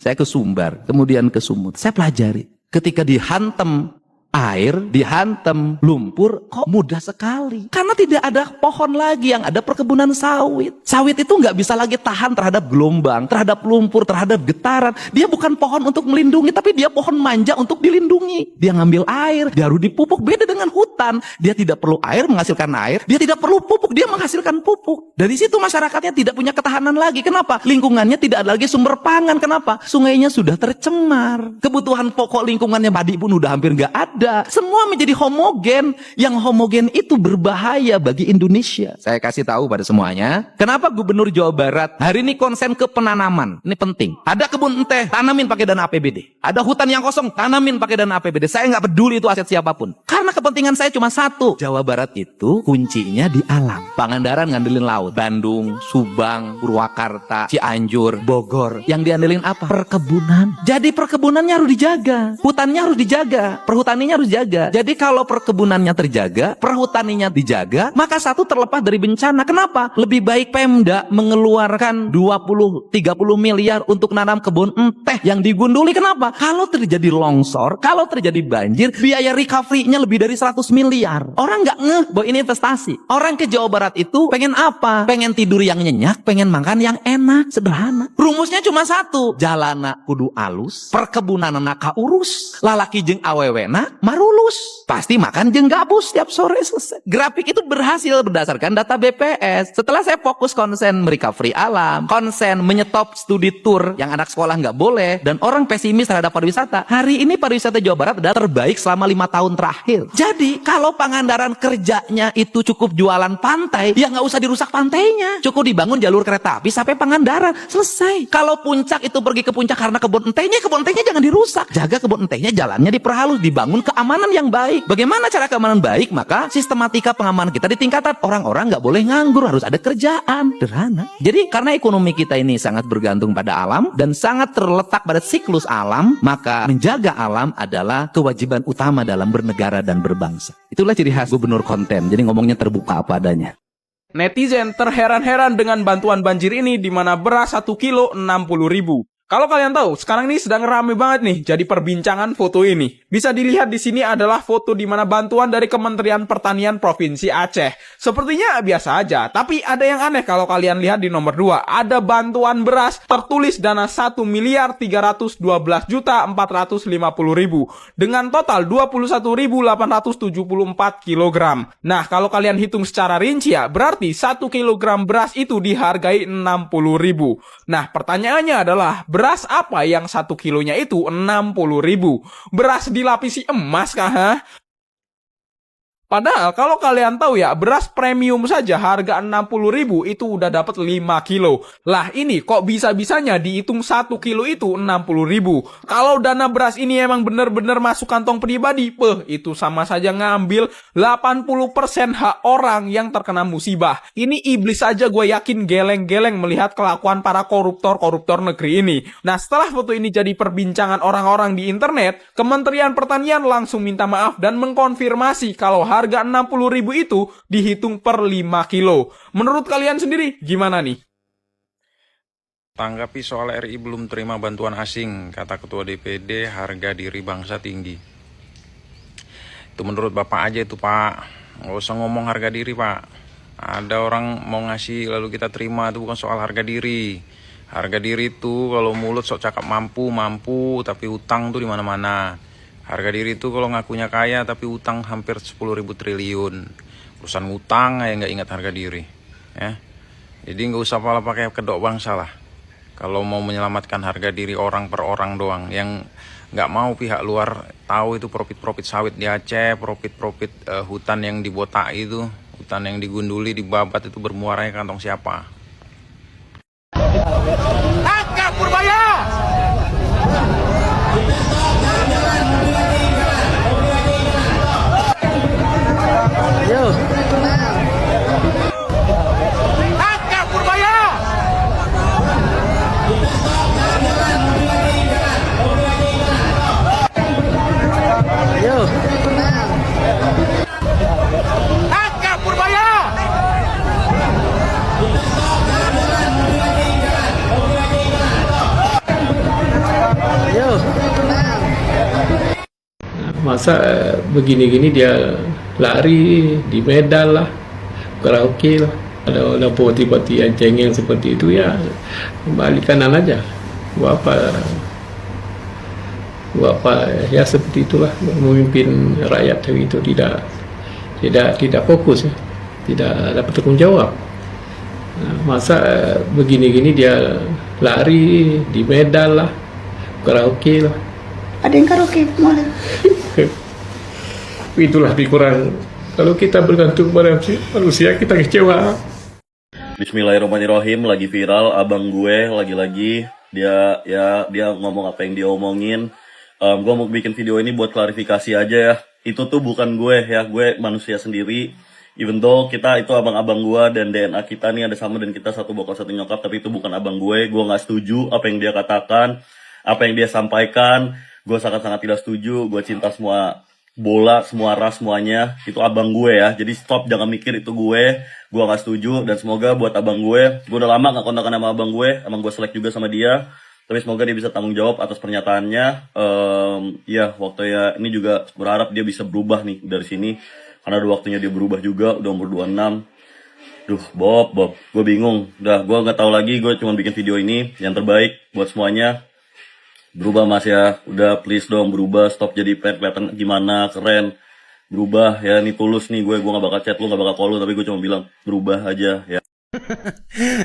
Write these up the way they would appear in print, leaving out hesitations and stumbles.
Saya ke Sumbar, kemudian ke Sumut. Saya pelajari. Ketika dihantam air, dihantam lumpur, kok mudah sekali. Karena tidak ada pohon lagi, yang ada perkebunan sawit. Sawit itu nggak bisa lagi tahan terhadap gelombang, terhadap lumpur, terhadap getaran. Dia bukan pohon untuk melindungi, tapi dia pohon manja untuk dilindungi. Dia ngambil air, dia harus dipupuk. Beda dengan hutan. Dia tidak perlu air, menghasilkan air. Dia tidak perlu pupuk, dia menghasilkan pupuk. Dari situ masyarakatnya tidak punya ketahanan lagi. Kenapa? Lingkungannya tidak ada lagi sumber pangan. Kenapa? Sungainya sudah tercemar. Kebutuhan pokok lingkungannya padi pun udah hampir nggak ada. Semua menjadi homogen. Yang homogen itu berbahaya bagi Indonesia. Saya kasih tahu pada semuanya, kenapa Gubernur Jawa Barat hari ini konsen ke penanaman. Ini penting. Ada kebun teh, tanamin pakai dana APBD. Ada hutan yang kosong, tanamin pakai dana APBD. Saya nggak peduli itu aset siapapun. Karena kepentingan saya cuma satu. Jawa Barat itu kuncinya di alam. Pangandaran ngandelin laut. Bandung, Subang, Purwakarta, Cianjur, Bogor. Yang diandelin apa? Perkebunan. Jadi perkebunannya harus dijaga. Hutannya harus dijaga. Perhutaninya harus jaga. Jadi kalau perkebunannya terjaga, perhutaninya dijaga, maka satu terlepas dari bencana. Kenapa? Lebih baik Pemda mengeluarkan 20-30 miliar untuk nanam kebun teh yang digunduli. Kenapa? Kalau terjadi longsor, kalau terjadi banjir, biaya recovery-nya lebih dari 100 miliar. Orang nggak ngeh bahwa ini investasi. Orang ke Jawa Barat itu pengen apa? Pengen tidur yang nyenyak, pengen makan yang enak, sederhana. Rumusnya cuma satu. Jalana kudu alus, perkebunan naka urus, lalaki jeung awewena marulus. Pasti makan jeung gabus setiap sore selesai. Grafik itu berhasil berdasarkan data BPS. Setelah saya fokus konsen recovery alam, konsen menyetop studi tour yang anak sekolah nggak boleh, dan orang pesimis terhadap pariwisata. Hari ini pariwisata Jawa Barat adalah terbaik selama 5 tahun terakhir. Jadi kalau Pangandaran kerjanya itu cukup jualan pantai, ya nggak usah dirusak pantainya. Cukup dibangun jalur kereta api sampai Pangandaran, selesai. Kalau Puncak itu pergi ke Puncak karena kebun entehnya jangan dirusak. Jaga kebun entehnya, jalannya diperhalus, dibangun keamanan yang baik. Bagaimana cara keamanan baik? Maka sistematika pengamanan kita ditingkatkan. Orang-orang nggak boleh nganggur, harus ada kerjaan. Sederhana. Jadi karena ekonomi kita ini sangat bergantung pada alam dan sangat terletak pada siklus alam, maka menjaga alam adalah kewajiban utama dalam bernegara dan berbangsa. Itulah ciri khas gubernur konten. Jadi ngomongnya terbuka apa adanya. Netizen terheran-heran dengan bantuan banjir ini, di mana beras 1 kilo 60.000. Kalau kalian tahu, sekarang ini sedang rame banget nih jadi perbincangan foto ini. Bisa dilihat di sini adalah foto di mana bantuan dari Kementerian Pertanian Provinsi Aceh. Sepertinya biasa aja, tapi ada yang aneh kalau kalian lihat di nomor 2. Ada bantuan beras tertulis dana 1.312.450.000 dengan total 21.874 kg. Nah, kalau kalian hitung secara rinci ya, berarti 1 kg beras itu dihargai 60.000. Nah, pertanyaannya adalah, beras apa yang 1 kilonya itu 60.000? Beras dilapisi emas kah? Ha? Padahal kalau kalian tahu ya, beras premium saja harga 60.000 itu udah dapat 5 kilo. Lah ini kok bisa-bisanya dihitung 1 kilo itu 60.000? Kalau dana beras ini emang bener-bener masuk kantong pribadi, itu sama saja ngambil 80% hak orang yang terkena musibah. Ini iblis aja gue yakin geleng-geleng melihat kelakuan para koruptor-koruptor negeri ini. Nah, setelah foto ini jadi perbincangan orang-orang di internet, Kementerian Pertanian langsung minta maaf dan mengkonfirmasi kalau harga 60.000 itu dihitung per 5 kilo. Menurut kalian sendiri gimana nih? Tanggapi soal RI belum terima bantuan asing, kata Ketua DPD, harga diri bangsa tinggi. Itu menurut Bapak aja itu, Pak. Nggak usah ngomong harga diri, Pak. Ada orang mau ngasih lalu kita terima, itu bukan soal harga diri. Harga diri itu kalau mulut sok cakap mampu, tapi utang tuh di mana-mana. Harga diri itu kalau ngakunya kaya tapi utang hampir 10.000 triliun. Urusan utang ya nggak ingat harga diri. Ya. Jadi nggak usah pala pakai kedok bangsa lah. Kalau mau menyelamatkan harga diri orang per orang doang. Yang nggak mau pihak luar tahu itu profit-profit sawit di Aceh, profit-profit hutan yang dibotak itu, hutan yang digunduli, dibabat itu bermuaranya kantong siapa. Tangkap Purbaya! Yo. Tangkap Purbaya! Yo. Tangkap Purbaya! masa begini-gini dia lari di Medan lah, karaoke lah. Ada poti-poti yang cengeng seperti itu ya balik kanan aja. Buat apa ya seperti itulah memimpin rakyat itu tidak fokus ya, tidak dapat tanggung jawab. Nah, masa begini-gini dia lari di Medan lah, karaoke lah. Ada yang karaoke boleh. Itulah lebih kurang kalau kita bergantung pada manusia kita kecewa. Bismillahirrahmanirrahim, lagi viral abang gue lagi-lagi dia ngomong apa yang dia omongin. Gue mau bikin video ini buat klarifikasi aja ya. Itu tuh bukan gue ya, gue manusia sendiri. Even though kita itu abang-abang gue dan DNA kita nih ada sama dan kita satu bokap satu nyokap, tapi itu bukan abang gue. Gue nggak setuju apa yang dia katakan, apa yang dia sampaikan. Gue sangat-sangat tidak setuju. Gue cinta semua bola, semua ras, semuanya. Itu abang gue ya. Jadi stop, jangan mikir itu gue gak setuju. Dan semoga buat abang gue udah lama gak kontakan sama abang gue selek juga sama dia. Tapi semoga dia bisa tanggung jawab atas pernyataannya. Ya waktu ya ini juga berharap dia bisa berubah nih dari sini. Karena udah waktunya dia berubah juga, udah umur 26. Duh Bob, gue bingung. Udah, gue gak tahu lagi, gue cuma bikin video ini yang terbaik buat semuanya. Berubah mas ya, udah please dong berubah, stop jadi kelihatan gimana, keren. Berubah ya, ini tulus nih gue gak bakal chat lu, gak bakal call lu, tapi gue cuma bilang berubah aja ya.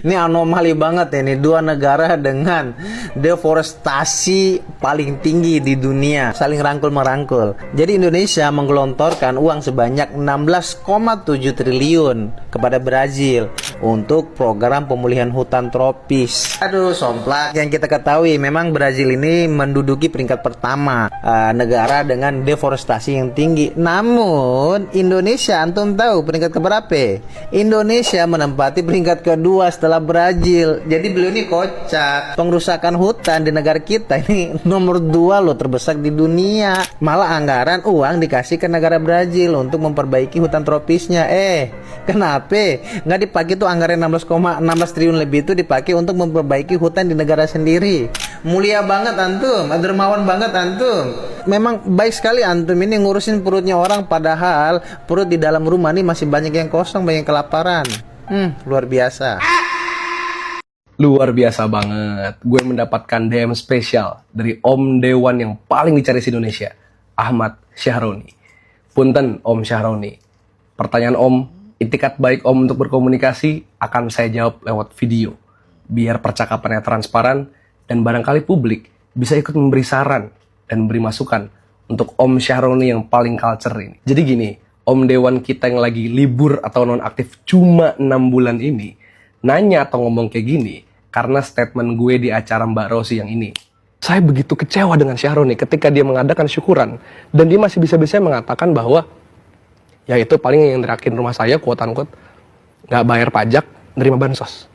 Ini anomali banget ya, ini dua negara dengan deforestasi paling tinggi di dunia saling rangkul-merangkul. Jadi Indonesia menggelontorkan uang sebanyak 16,7 triliun kepada Brazil untuk program pemulihan hutan tropis. Aduh somplak, yang kita ketahui memang Brazil ini menduduki peringkat pertama negara dengan deforestasi yang tinggi. Namun Indonesia antum tahu peringkat keberapa? Indonesia menempati peringkat kedua setelah Brazil. Jadi beliau ini kocak. Pengrusakan hutan di negara kita ini nomor 2 loh terbesar di dunia. Malah anggaran uang dikasih ke negara Brazil untuk memperbaiki hutan tropisnya. Kenapa nggak dipakai tuh anggaran 16 triliun lebih itu dipakai untuk memperbaiki hutan di negara sendiri? Mulia banget antum, dermawan banget antum. Memang baik sekali antum ini ngurusin perutnya orang, padahal perut di dalam rumah ini masih banyak yang kosong, banyak yang kelaparan. Luar biasa. Luar biasa banget. Gue mendapatkan DM spesial dari Om Dewan yang paling dicari di Indonesia, Ahmad Syahroni. Punten Om Syahroni. Pertanyaan Om, itikat baik Om untuk berkomunikasi akan saya jawab lewat video. Biar percakapannya transparan dan barangkali publik bisa ikut memberi saran dan beri masukan untuk Om Syahroni yang paling culture ini. Jadi gini, Om Dewan kita yang lagi libur atau non-aktif cuma 6 bulan ini, nanya atau ngomong kayak gini, karena statement gue di acara Mbak Rosi yang ini. Saya begitu kecewa dengan Syahroni ketika dia mengadakan syukuran, dan dia masih bisa-bisa mengatakan bahwa, ya itu paling yang terakhir rumah saya, quote-unquote, nggak bayar pajak, nerima bansos.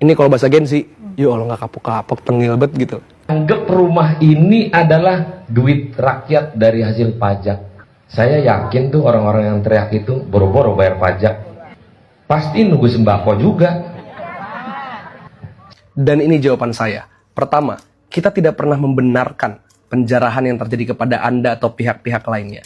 Ini kalau bahasa Gen Z, ya Allah nggak kapok-kapok, tengil bet gitu. Anggap rumah ini adalah duit rakyat dari hasil pajak. Saya yakin tuh orang-orang yang teriak itu boro-boro bayar pajak. Pasti nunggu sembako juga. Dan ini jawaban saya. Pertama, kita tidak pernah membenarkan penjarahan yang terjadi kepada Anda atau pihak-pihak lainnya.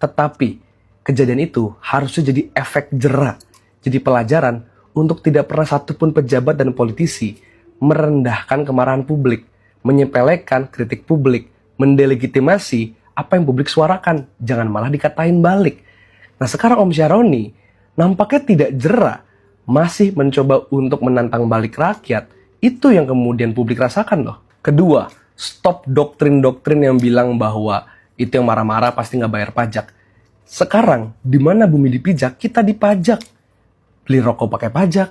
Tetapi, kejadian itu harusnya jadi efek jera. Jadi pelajaran untuk tidak pernah satupun pejabat dan politisi merendahkan kemarahan publik, menyepelekan kritik publik, mendelegitimasi apa yang publik suarakan, jangan malah dikatain balik. Nah sekarang Om Syahroni nampaknya tidak jera, masih mencoba untuk menantang balik rakyat. Itu yang kemudian publik rasakan loh. Kedua, stop doktrin-doktrin yang bilang bahwa itu yang marah-marah pasti nggak bayar pajak. Sekarang, di mana bumi dipijak, kita dipajak. Beli rokok pakai pajak,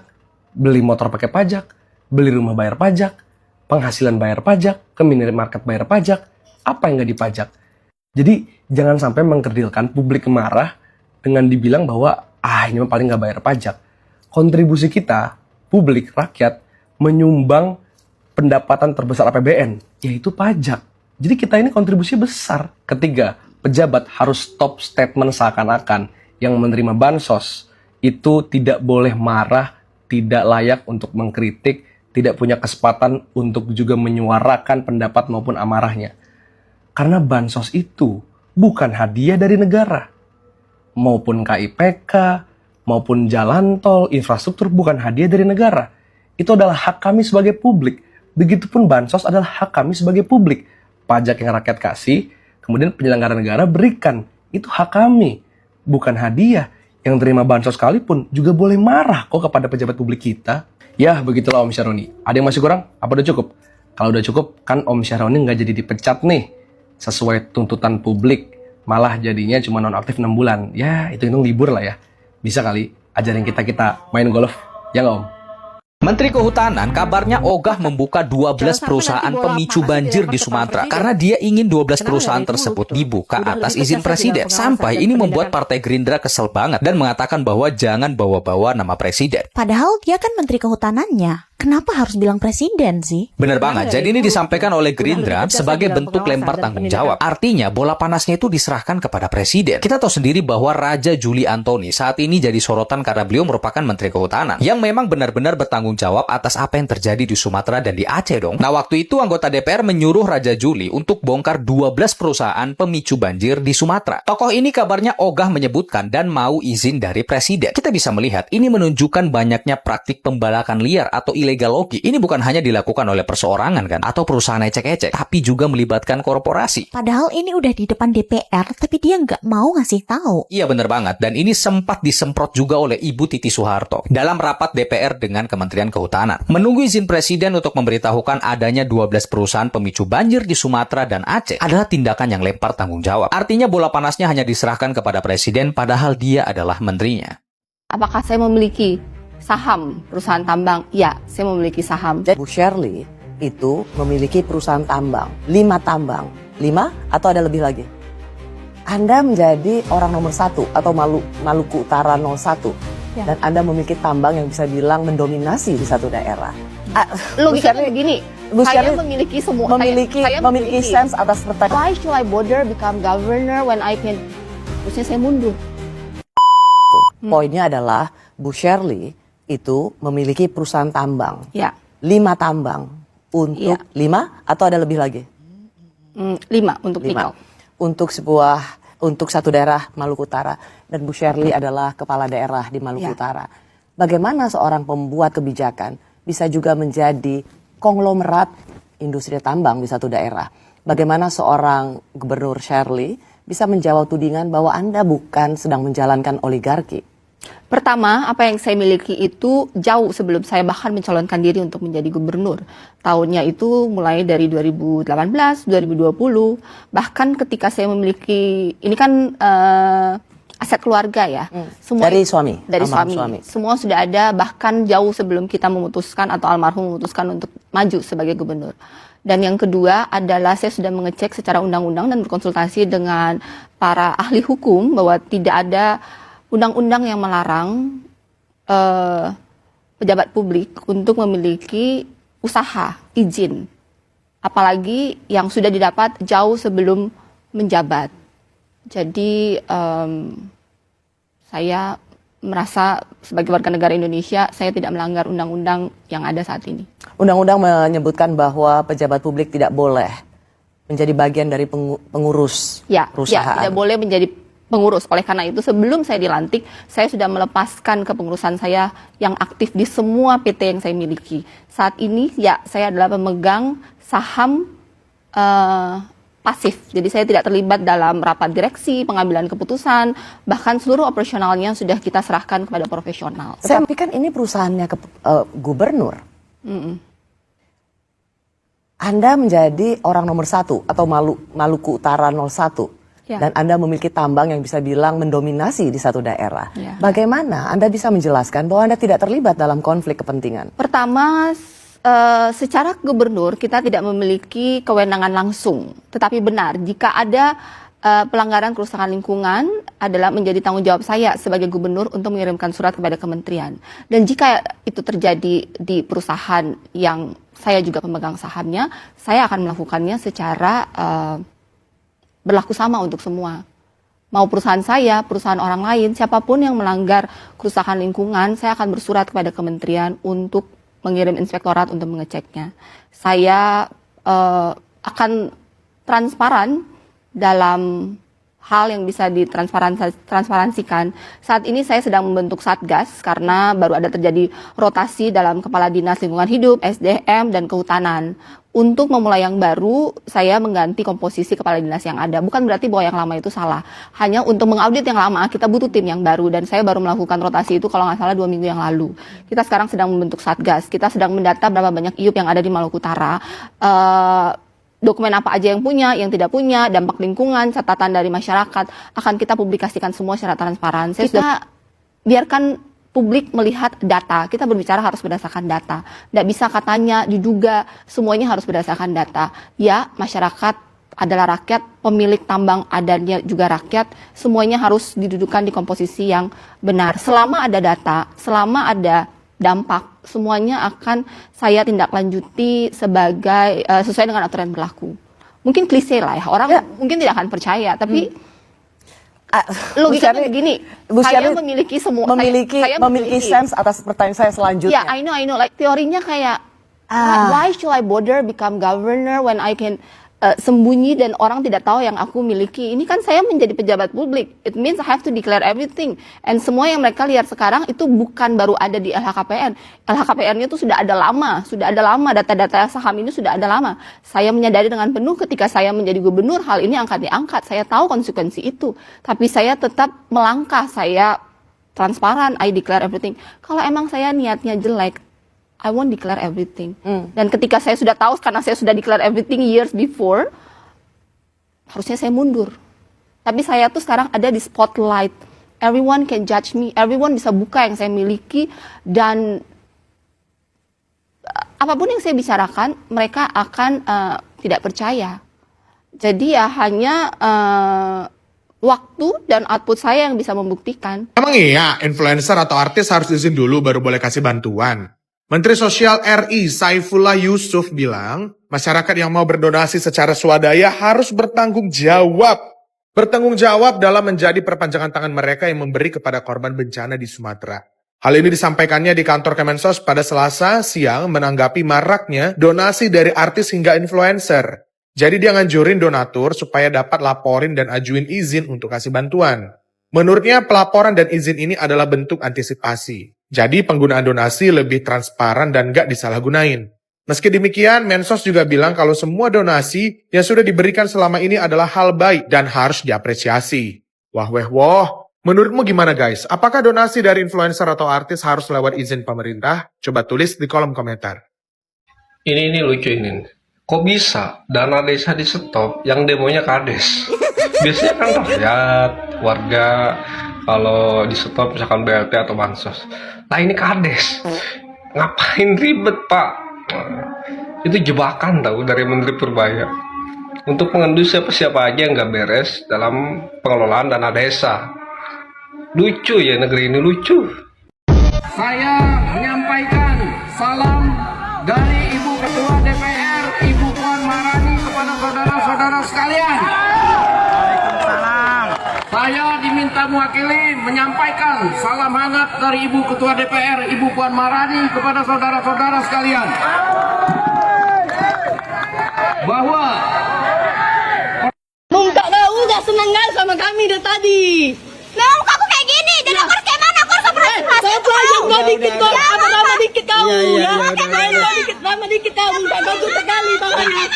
beli motor pakai pajak, beli rumah bayar pajak, penghasilan bayar pajak, ke minimarket bayar pajak, apa yang nggak dipajak? Jadi jangan sampai mengkerdilkan publik marah dengan dibilang bahwa ini paling nggak bayar pajak. Kontribusi kita, publik, rakyat, menyumbang pendapatan terbesar APBN, yaitu pajak. Jadi kita ini kontribusi besar. Ketiga, pejabat harus stop statement seakan-akan yang menerima bansos itu tidak boleh marah, tidak layak untuk mengkritik, tidak punya kesempatan untuk juga menyuarakan pendapat maupun amarahnya. Karena bansos itu bukan hadiah dari negara. Maupun KIPK, maupun jalan tol, infrastruktur bukan hadiah dari negara. Itu adalah hak kami sebagai publik. Begitupun bansos adalah hak kami sebagai publik. Pajak yang rakyat kasih, kemudian penyelenggara negara berikan. Itu hak kami, bukan hadiah. Yang terima bansos sekalipun juga boleh marah kok kepada pejabat publik kita. Ya, begitulah Om Syahroni. Ada yang masih kurang? Apa udah cukup? Kalau udah cukup, kan Om Syahroni nggak jadi dipecat nih. Sesuai tuntutan publik. Malah jadinya cuma nonaktif 6 bulan. Ya, itu libur lah ya. Bisa kali ajarin kita main golf. Ya nggak Om? Menteri Kehutanan kabarnya ogah membuka 12 perusahaan pemicu banjir di Sumatera karena dia ingin 12 perusahaan tersebut dibuka atas izin presiden. Sampai ini membuat Partai Gerindra kesel banget dan mengatakan bahwa jangan bawa-bawa nama presiden. Padahal dia kan Menteri Kehutanannya. Kenapa harus bilang presiden sih? Bener banget, jadi ini disampaikan oleh Gerindra sebagai bentuk lempar tanggung jawab. Artinya bola panasnya itu diserahkan kepada presiden. Kita tahu sendiri bahwa Raja Juli Antoni saat ini jadi sorotan karena beliau merupakan Menteri Kehutanan yang memang benar-benar bertanggung jawab atas apa yang terjadi di Sumatera dan di Aceh dong. Nah waktu itu anggota DPR menyuruh Raja Juli untuk bongkar 12 perusahaan pemicu banjir di Sumatera. Tokoh ini kabarnya ogah menyebutkan dan mau izin dari presiden. Kita bisa melihat ini menunjukkan banyaknya praktik pembalakan liar atau illegal logging. Ini bukan hanya dilakukan oleh perseorangan kan, atau perusahaan ecek-ecek, tapi juga melibatkan korporasi. Padahal ini udah di depan DPR, tapi dia nggak mau ngasih tahu. Iya bener banget, dan ini sempat disemprot juga oleh Ibu Titi Soeharto dalam rapat DPR dengan Kementerian Kehutanan. Menunggu izin presiden untuk memberitahukan adanya 12 perusahaan pemicu banjir di Sumatera dan Aceh adalah tindakan yang lempar tanggung jawab. Artinya bola panasnya hanya diserahkan kepada presiden padahal dia adalah menterinya. Apakah saya memiliki saham perusahaan tambang? Ya, saya memiliki saham. Bu Shirley itu memiliki perusahaan tambang, 5 tambang. 5 atau ada lebih lagi? Anda menjadi orang nomor 1 atau Maluku Utara 01. Ya. Dan Anda memiliki tambang yang bisa bilang mendominasi di satu daerah. Logikanya begini, saya memiliki semua. Saya memiliki sense atas pertanyaan. Why should I bother become governor when I can? Terusnya saya mundur. Poinnya adalah Bu Shirley itu memiliki perusahaan tambang. Ya. 5 tambang. Untuk 5 atau ada lebih lagi? 5 untuk nikel. Untuk satu daerah Maluku Utara. Dan Bu Shirley adalah kepala daerah di Maluku Utara. Bagaimana seorang pembuat kebijakan bisa juga menjadi konglomerat industri tambang di satu daerah? Bagaimana seorang gubernur Shirley bisa menjawab tudingan bahwa Anda bukan sedang menjalankan oligarki? Pertama, apa yang saya miliki itu jauh sebelum saya bahkan mencalonkan diri untuk menjadi gubernur. Tahunnya itu mulai dari 2018, 2020, bahkan ketika saya memiliki, ini kan aset keluarga ya. Semua, dari suami? Dari suami. Semua sudah ada, bahkan jauh sebelum kita memutuskan atau almarhum memutuskan untuk maju sebagai gubernur. Dan yang kedua adalah saya sudah mengecek secara undang-undang dan berkonsultasi dengan para ahli hukum bahwa tidak ada undang-undang yang melarang pejabat publik untuk memiliki usaha, izin. Apalagi yang sudah didapat jauh sebelum menjabat. Jadi saya merasa sebagai warga negara Indonesia, saya tidak melanggar undang-undang yang ada saat ini. Undang-undang menyebutkan bahwa pejabat publik tidak boleh menjadi bagian dari pengurus perusahaan. Ya, tidak boleh menjadi pengurus. Oleh karena itu sebelum saya dilantik, saya sudah melepaskan kepengurusan saya yang aktif di semua PT yang saya miliki. Saat ini ya saya adalah pemegang saham pasif. Jadi saya tidak terlibat dalam rapat direksi, pengambilan keputusan, bahkan seluruh operasionalnya sudah kita serahkan kepada profesional. Tapi kan ini perusahaannya gubernur. Anda menjadi orang nomor 1 atau Maluku Utara 01. Dan Anda memiliki tambang yang bisa bilang mendominasi di satu daerah. Bagaimana Anda bisa menjelaskan bahwa Anda tidak terlibat dalam konflik kepentingan? Pertama, secara gubernur kita tidak memiliki kewenangan langsung. Tetapi benar, jika ada pelanggaran kerusakan lingkungan adalah menjadi tanggung jawab saya sebagai gubernur untuk mengirimkan surat kepada kementerian. Dan jika itu terjadi di perusahaan yang saya juga pemegang sahamnya, saya akan melakukannya secara berlaku sama untuk semua. Mau perusahaan saya, perusahaan orang lain, siapapun yang melanggar kerusakan lingkungan, saya akan bersurat kepada kementerian untuk mengirim inspektorat untuk mengeceknya. Saya akan transparan dalam hal yang bisa ditransparansikan. Saat ini saya sedang membentuk Satgas karena baru ada terjadi rotasi dalam Kepala Dinas Lingkungan Hidup, SDM, dan Kehutanan. Untuk memulai yang baru, saya mengganti komposisi kepala dinas yang ada. Bukan berarti bahwa yang lama itu salah. Hanya untuk mengaudit yang lama, kita butuh tim yang baru. Dan saya baru melakukan rotasi itu kalau nggak salah 2 minggu yang lalu. Kita sekarang sedang membentuk Satgas. Kita sedang mendata berapa banyak IUP yang ada di Maluku Utara. Dokumen apa aja yang punya, yang tidak punya, dampak lingkungan, catatan dari masyarakat. Akan kita publikasikan semua secara transparan. Saya sudah biarkan publik melihat data, kita berbicara harus berdasarkan data. Tidak bisa katanya, diduga, semuanya harus berdasarkan data. Ya, masyarakat adalah rakyat, pemilik tambang adanya juga rakyat, semuanya harus didudukan di komposisi yang benar. Selama ada data, selama ada dampak, semuanya akan saya tindak lanjuti sebagai sesuai dengan aturan berlaku. Mungkin klise lah ya, orang mungkin tidak akan percaya, tapi logikanya begini, saya memiliki semua, saya memiliki sense atas pertanyaan saya selanjutnya. I know. Like teorinya kayak, why should I bother become governor when I can sembunyi dan orang tidak tahu yang aku miliki. Ini kan saya menjadi pejabat publik. It means I have to declare everything. And semua yang mereka lihat sekarang itu bukan baru ada di LHKPN. LHKPN-nya itu sudah ada lama. Data-data saham ini sudah ada lama. Saya menyadari dengan penuh ketika saya menjadi gubernur, hal ini akan diangkat. Saya tahu konsekuensi itu. Tapi saya tetap melangkah, saya transparan, I declare everything. Kalau emang saya niatnya jelek, I won't declare everything. Dan ketika saya sudah tahu, karena saya sudah declare everything years before, harusnya saya mundur. Tapi saya tuh sekarang ada di spotlight. Everyone can judge me. Everyone bisa buka yang saya miliki. Dan apapun yang saya bicarakan, mereka akan tidak percaya. Jadi ya hanya waktu dan output saya yang bisa membuktikan. Emang iya, influencer atau artis harus izin dulu baru boleh kasih bantuan? Menteri Sosial RI Saifullah Yusuf bilang, masyarakat yang mau berdonasi secara swadaya harus bertanggung jawab. Bertanggung jawab dalam menjadi perpanjangan tangan mereka yang memberi kepada korban bencana di Sumatera. Hal ini disampaikannya di kantor Kemensos pada Selasa siang menanggapi maraknya donasi dari artis hingga influencer. Jadi dia nganjurin donatur supaya dapat laporin dan ajuin izin untuk kasih bantuan. Menurutnya pelaporan dan izin ini adalah bentuk antisipasi. Jadi penggunaan donasi lebih transparan dan gak disalahgunain. Meski demikian, Mensos juga bilang kalau semua donasi yang sudah diberikan selama ini adalah hal baik dan harus diapresiasi. Wah, menurutmu gimana guys? Apakah donasi dari influencer atau artis harus lewat izin pemerintah? Coba tulis di kolom komentar. Ini lucu ini. Kok bisa dana desa di stop yang demonya kades? Biasanya kan rakyat, warga, kalau di stop misalkan BLT atau bansos. Nah ini kades. Ngapain ribet pak? Itu jebakan tahu dari Menteri Purbaya. Untuk mengendus siapa-siapa aja yang nggak beres dalam pengelolaan dana desa. Lucu ya negeri ini, lucu. Saya menyampaikan salam dari Ibu Ketua DPR, Ibu Puan Maharani kepada saudara-saudara sekalian. Saya diminta mewakili menyampaikan salam hangat dari Ibu Ketua DPR, Ibu Puan Maharani kepada saudara-saudara sekalian. Bahwa muka kau udah seneng kan sama kami dari tadi. Nah, muka aku kayak gini, jadi aku harus kayak mana? Aku harus berprestasi. Kau aja mau dikit kau, apa nama dikit kau? Ya, nama dikit kau, muka kau jutek kali bapaknya.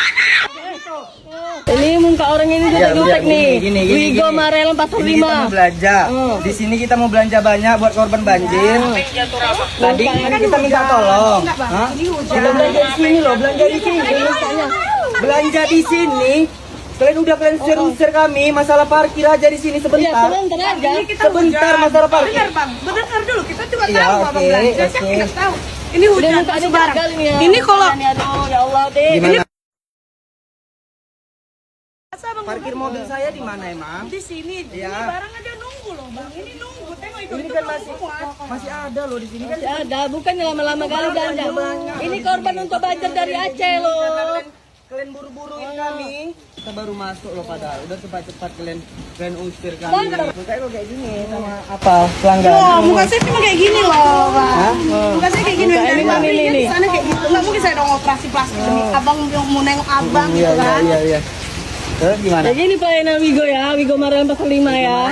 Ini muka orang ini jutek nih. Wigo Marel 45. Kita mau belanja. Di sini kita mau belanja banyak buat korban banjir. Tadi kita minta tolong. Kita belanja di sini loh, belanja di sini. Belanja di sini. Kalian udah kalian usir kami masalah parkir aja di sini sebentar. Sebentar masalah parkir. Bentar dulu, kita juga tahu apa belanja. Kita tahu. Ini hujan sebarang. Ini kalau ya Allah deh. Ini parkir mobil saya di mana emang? di sini. Ini barang aja nunggu loh, Bang. Ini nunggu. Tengok itu. Ini kan masih ada loh di sini kan. Masih ada, bukan lama-lama kali belanja. Ini korban untuk banjir dari Aceh loh. Kalian buru-buruin kami. Kita baru masuk loh padahal. Udah cepat-cepat kalian usir kami. Kayak gini sama apa? Pelanggan. Loh, muka saya cuma kayak gini loh, Bang. Muka saya kayak gini dari pabriknya di sana kayak gitu. Enggak mungkin saya dong operasi plastik demi abang yang mau nengok abang gitu kan. Iya. Gimana? Jadi ini pelayanan Wigo ya, Wigo Marelan pasal 5 ya.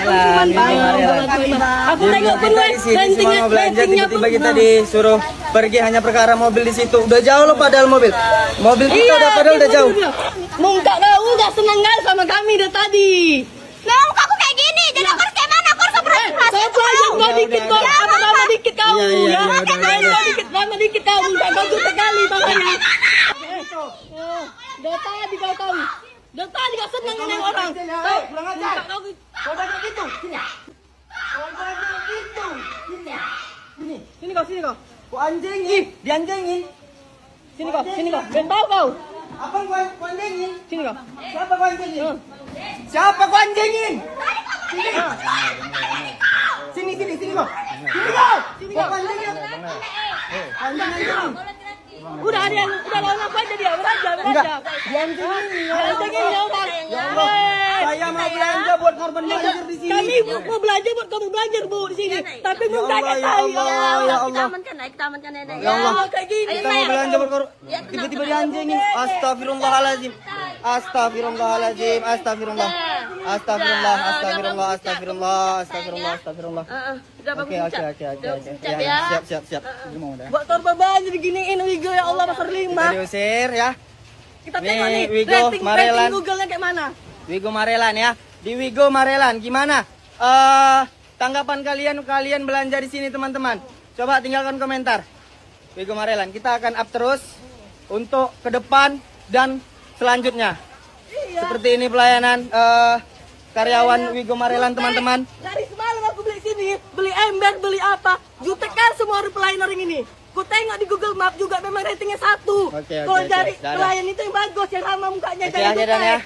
Aku tengok pun semua mau belanja, tiba-tiba kita disuruh pergi hanya perkara mobil di situ. Udah jauh loh padahal mobil kita udah jauh. Muka kau gak senang kan sama kami dari tadi. Memang muka aku kayak gini, jadi aku harus kayak mana? Aku harus berprestasi. Saya pelajar mau dikit kok, apa dikit kau ya. Lama dikit kau, muka kau jutek kali makanya. Dari tadi kau tahu. Dan tadi gak senang ini orang. Kurang ajar. Kau banyak gitu. Sini. Kau banyak gitu. Sini. Sini kau. Kau anjingin. Dianjingin. Sini kau. Ben tahu kau. Apa kau anjingin? Sini kau. Siapa kau anjingin? Siapa kau anjingin? Sini. Sini kau. Sini kau. Kau anjingin. Anjingin. Udah ada yang udah lawan apa aja dia beraja. Dianjingin ya orang. Ya Allah, saya mau belanja buat korban banjir di sini. Kami mau belajar buat kamu belajar Bu di sini. Tapi Ya muka Allah, kita ya Allah, ya Allah. Kita amankan nenek. Ya Allah, kayak gini. kita mau belanja buat korban. Tiba-tiba dianjingin. Astagfirullahaladzim. Astagfirullahaladzim. Astagfirullah. Oke. Siap. Buat korban banjir diginiin Wigo ya Allah pasal 5. Kita diusir ya. Kita tengok nih Wigo Marelan. Google-nya kayak mana? Wigo Marelan ya. Di Wigo Marelan gimana? Tanggapan kalian belanja di sini teman-teman. Coba tinggalkan komentar. Wigo Marelan kita akan up terus untuk ke depan dan selanjutnya. Seperti ini pelayanan karyawan Wigo Marelan teman-teman. Dari semalam aku beli sini, beli ember, beli apa, jutekan semua orang pelayan orang ini. Ku tengok di Google Map juga memang ratingnya 1. Kalau dari pelayan itu yang bagus, yang ramah mukanya jangan jutek.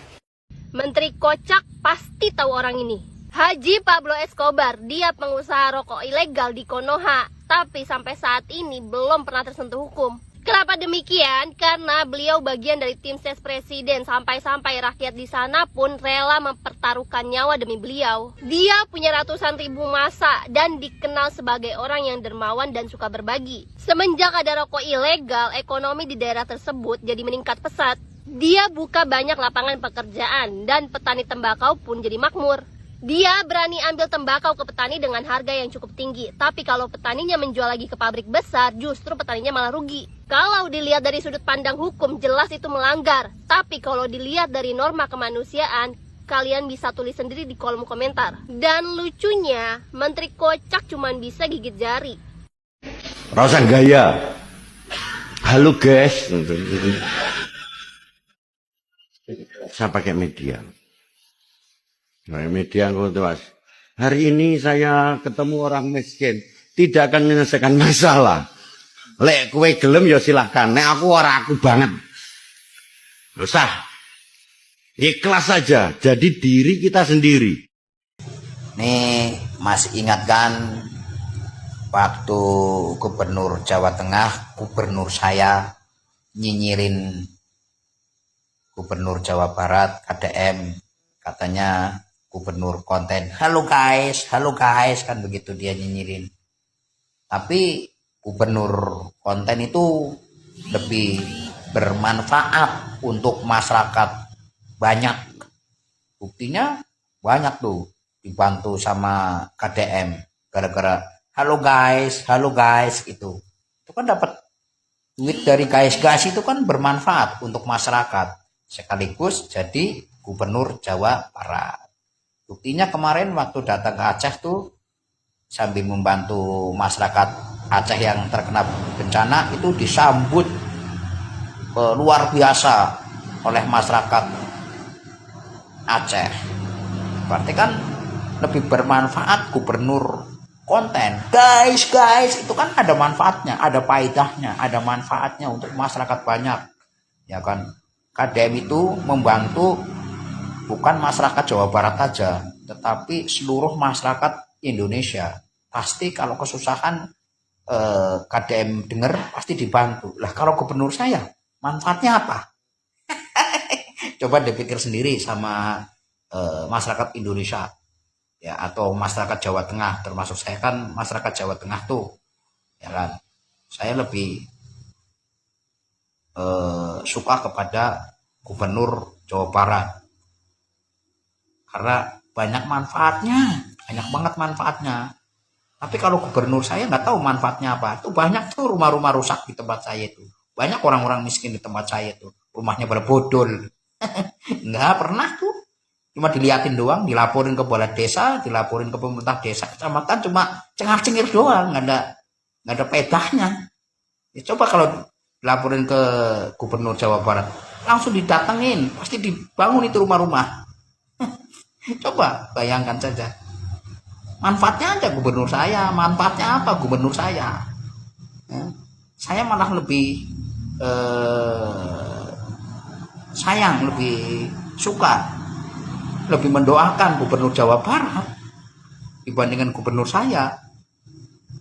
Menteri kocak pasti tahu orang ini. Haji Pablo Escobar, dia pengusaha rokok ilegal di Konoha, tapi sampai saat ini belum pernah tersentuh hukum. Kenapa demikian? Karena beliau bagian dari tim ses presiden, sampai-sampai rakyat di sana pun rela mempertaruhkan nyawa demi beliau. Dia punya ratusan ribu massa dan dikenal sebagai orang yang dermawan dan suka berbagi. Semenjak ada rokok ilegal, ekonomi di daerah tersebut jadi meningkat pesat. Dia buka banyak lapangan pekerjaan dan petani tembakau pun jadi makmur. Dia berani ambil tembakau ke petani dengan harga yang cukup tinggi. Tapi kalau petaninya menjual lagi ke pabrik besar, justru petaninya malah rugi. Kalau dilihat dari sudut pandang hukum, jelas itu melanggar. Tapi kalau dilihat dari norma kemanusiaan, kalian bisa tulis sendiri di kolom komentar. Dan lucunya, Menteri kocak cuma bisa gigit jari. Rasa gaya. Halo guys. Saya pakai media. Nah, media mas. Hari ini saya ketemu orang miskin, tidak akan menyelesaikan masalah. Lek kue gelem ya silahkan. Nek aku aku banget. Usah. Ikhlas saja. Jadi diri kita sendiri. Nih masih ingatkan waktu Gubernur Jawa Tengah, gubernur saya nyinyirin Gubernur Jawa Barat, KDM, katanya gubernur konten, halo guys, kan begitu dia nyinyirin. Tapi gubernur konten itu lebih bermanfaat untuk masyarakat banyak. Buktinya banyak tuh dibantu sama KDM gara-gara halo guys itu kan dapat duit dari guys itu kan bermanfaat untuk masyarakat sekaligus jadi gubernur Jawa Barat. Buktinya kemarin waktu datang ke Aceh tuh sambil membantu masyarakat Aceh yang terkena bencana itu disambut luar biasa oleh masyarakat Aceh. Berarti kan lebih bermanfaat gubernur konten. Guys itu kan ada manfaatnya, ada faedahnya, ada manfaatnya untuk masyarakat banyak. Ya kan? KDM itu membantu bukan masyarakat Jawa Barat saja, tetapi seluruh masyarakat Indonesia. Pasti kalau kesusahan KDM dengar pasti dibantu. Lah kalau gubernur saya, manfaatnya apa? Coba dipikir sendiri sama masyarakat Indonesia. Ya, atau masyarakat Jawa Tengah, termasuk saya kan masyarakat Jawa Tengah tuh. Ya kan? Saya lebih suka kepada gubernur Jawa Barat. karena banyak manfaatnya, banyak banget manfaatnya. Tapi kalau gubernur saya nggak tahu manfaatnya apa. Tuh banyak tuh rumah-rumah rusak di tempat saya itu. Banyak orang-orang miskin di tempat saya tuh. Rumahnya pada bodol. Nggak pernah tuh. Cuma diliatin doang, dilaporin ke balai desa, dilaporin ke pemerintah desa, kecamatan, cuma cengar-cengir doang, nggak ada pedahnya. Ya, coba kalau dilaporin ke gubernur Jawa Barat, langsung didatengin, pasti dibangun itu rumah-rumah. Coba bayangkan saja. Manfaatnya ada gubernur saya, manfaatnya apa gubernur saya? Ya, saya malah lebih sayang, lebih suka, lebih mendoakan gubernur Jawa Barat dibandingkan gubernur saya.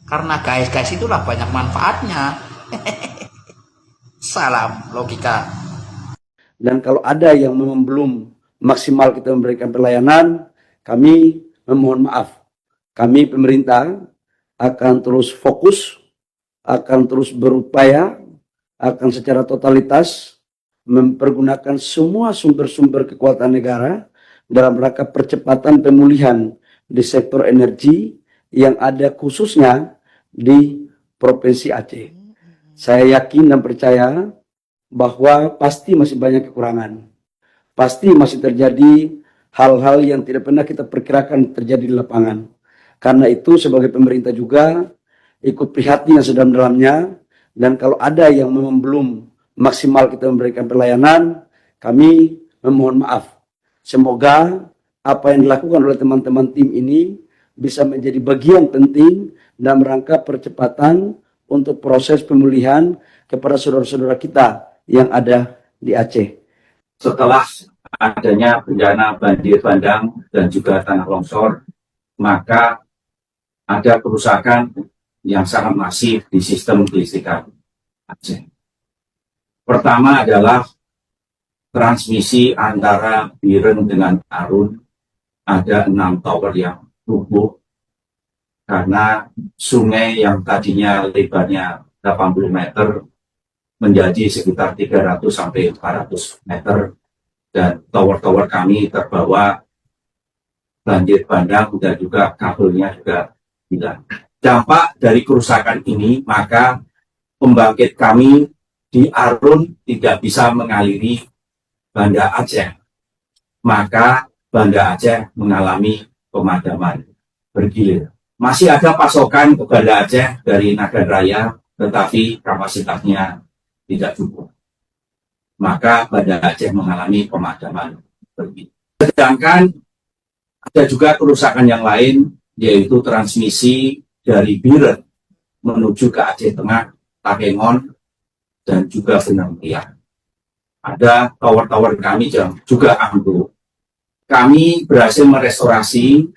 Karena guys itulah banyak manfaatnya. Salam logika. Dan kalau ada yang memang belum maksimal kita memberikan pelayanan, kami memohon maaf. Kami pemerintah akan terus fokus, akan terus berupaya, akan secara totalitas mempergunakan semua sumber-sumber kekuatan negara dalam rangka percepatan pemulihan di sektor energi yang ada khususnya di Provinsi Aceh. Saya yakin dan percaya bahwa pasti masih banyak kekurangan. Pasti masih terjadi hal-hal yang tidak pernah kita perkirakan terjadi di lapangan. Karena itu sebagai pemerintah juga ikut prihatin yang sedalam-dalamnya, dan kalau ada yang memang belum maksimal kita memberikan pelayanan, kami memohon maaf. Semoga apa yang dilakukan oleh teman-teman tim ini bisa menjadi bagian penting dalam rangka percepatan untuk proses pemulihan kepada saudara-saudara kita yang ada di Aceh. Setelah adanya bencana banjir bandang dan juga tanah longsor, maka ada kerusakan yang sangat masif di sistem kelistrikan Aceh. Pertama adalah transmisi antara Biren dengan Arun. Ada 6 tower yang rubuh karena sungai yang tadinya lebarnya 80 meter menjadi sekitar 300 sampai 400 meter, dan tower-tower kami terbawa banjir bandang dan juga kabelnya juga hilang. Dampak dari kerusakan ini, maka pembangkit kami di Arun tidak bisa mengaliri Banda Aceh. Maka Banda Aceh mengalami pemadaman bergilir. Masih ada pasokan ke Banda Aceh dari Nagan Raya, tetapi kapasitasnya tidak cukup. Maka Banda Aceh mengalami pemadaman bergilir. Sedangkan ada juga kerusakan yang lain, yaitu transmisi dari Biren menuju ke Aceh Tengah, Takengon, dan juga Benang Meriah. Ada tower-tower kami yang juga ambruk. Kami berhasil merestorasi,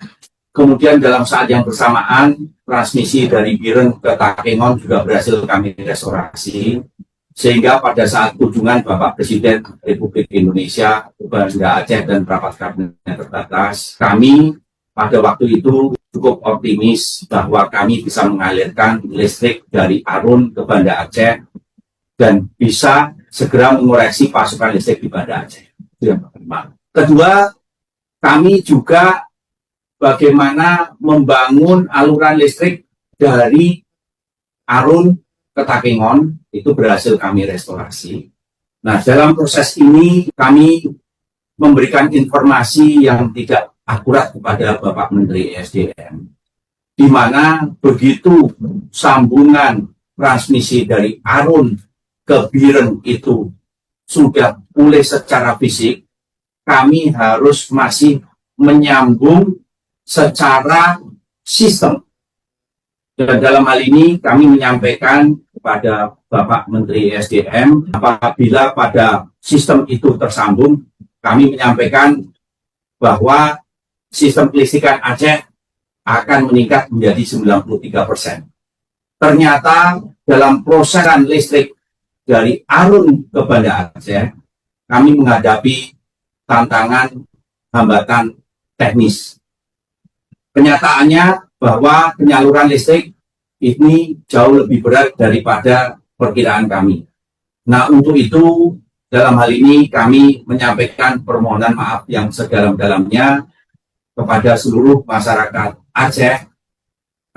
kemudian dalam saat yang bersamaan, transmisi dari Biren ke Takengon juga berhasil kami restorasi, sehingga pada saat kunjungan Bapak Presiden Republik Indonesia ke Banda Aceh dan rapat kabinet terbatas, kami pada waktu itu cukup optimis bahwa kami bisa mengalirkan listrik dari Arun ke Banda Aceh dan bisa segera mengoreksi pasokan listrik di Banda Aceh. Itu yang pertama. Kedua, kami juga bagaimana membangun aluran listrik dari Arun ke Takengon, itu berhasil kami restorasi. Nah, dalam proses ini kami memberikan informasi yang tidak akurat kepada Bapak Menteri SDM, di mana begitu sambungan transmisi dari Arun ke Biren itu sudah pulih secara fisik, kami harus masih menyambung secara sistem. Dan dalam hal ini kami menyampaikan kepada Bapak Menteri SDM, apabila pada sistem itu tersambung, kami menyampaikan bahwa sistem kelistrikan Aceh akan meningkat menjadi 93%. Ternyata dalam proses listrik dari Arun ke Banda Aceh, kami menghadapi tantangan hambatan teknis. Kenyataannya bahwa penyaluran listrik ini jauh lebih berat daripada perkiraan kami. Nah, untuk itu dalam hal ini kami menyampaikan permohonan maaf yang sedalam-dalamnya kepada seluruh masyarakat Aceh,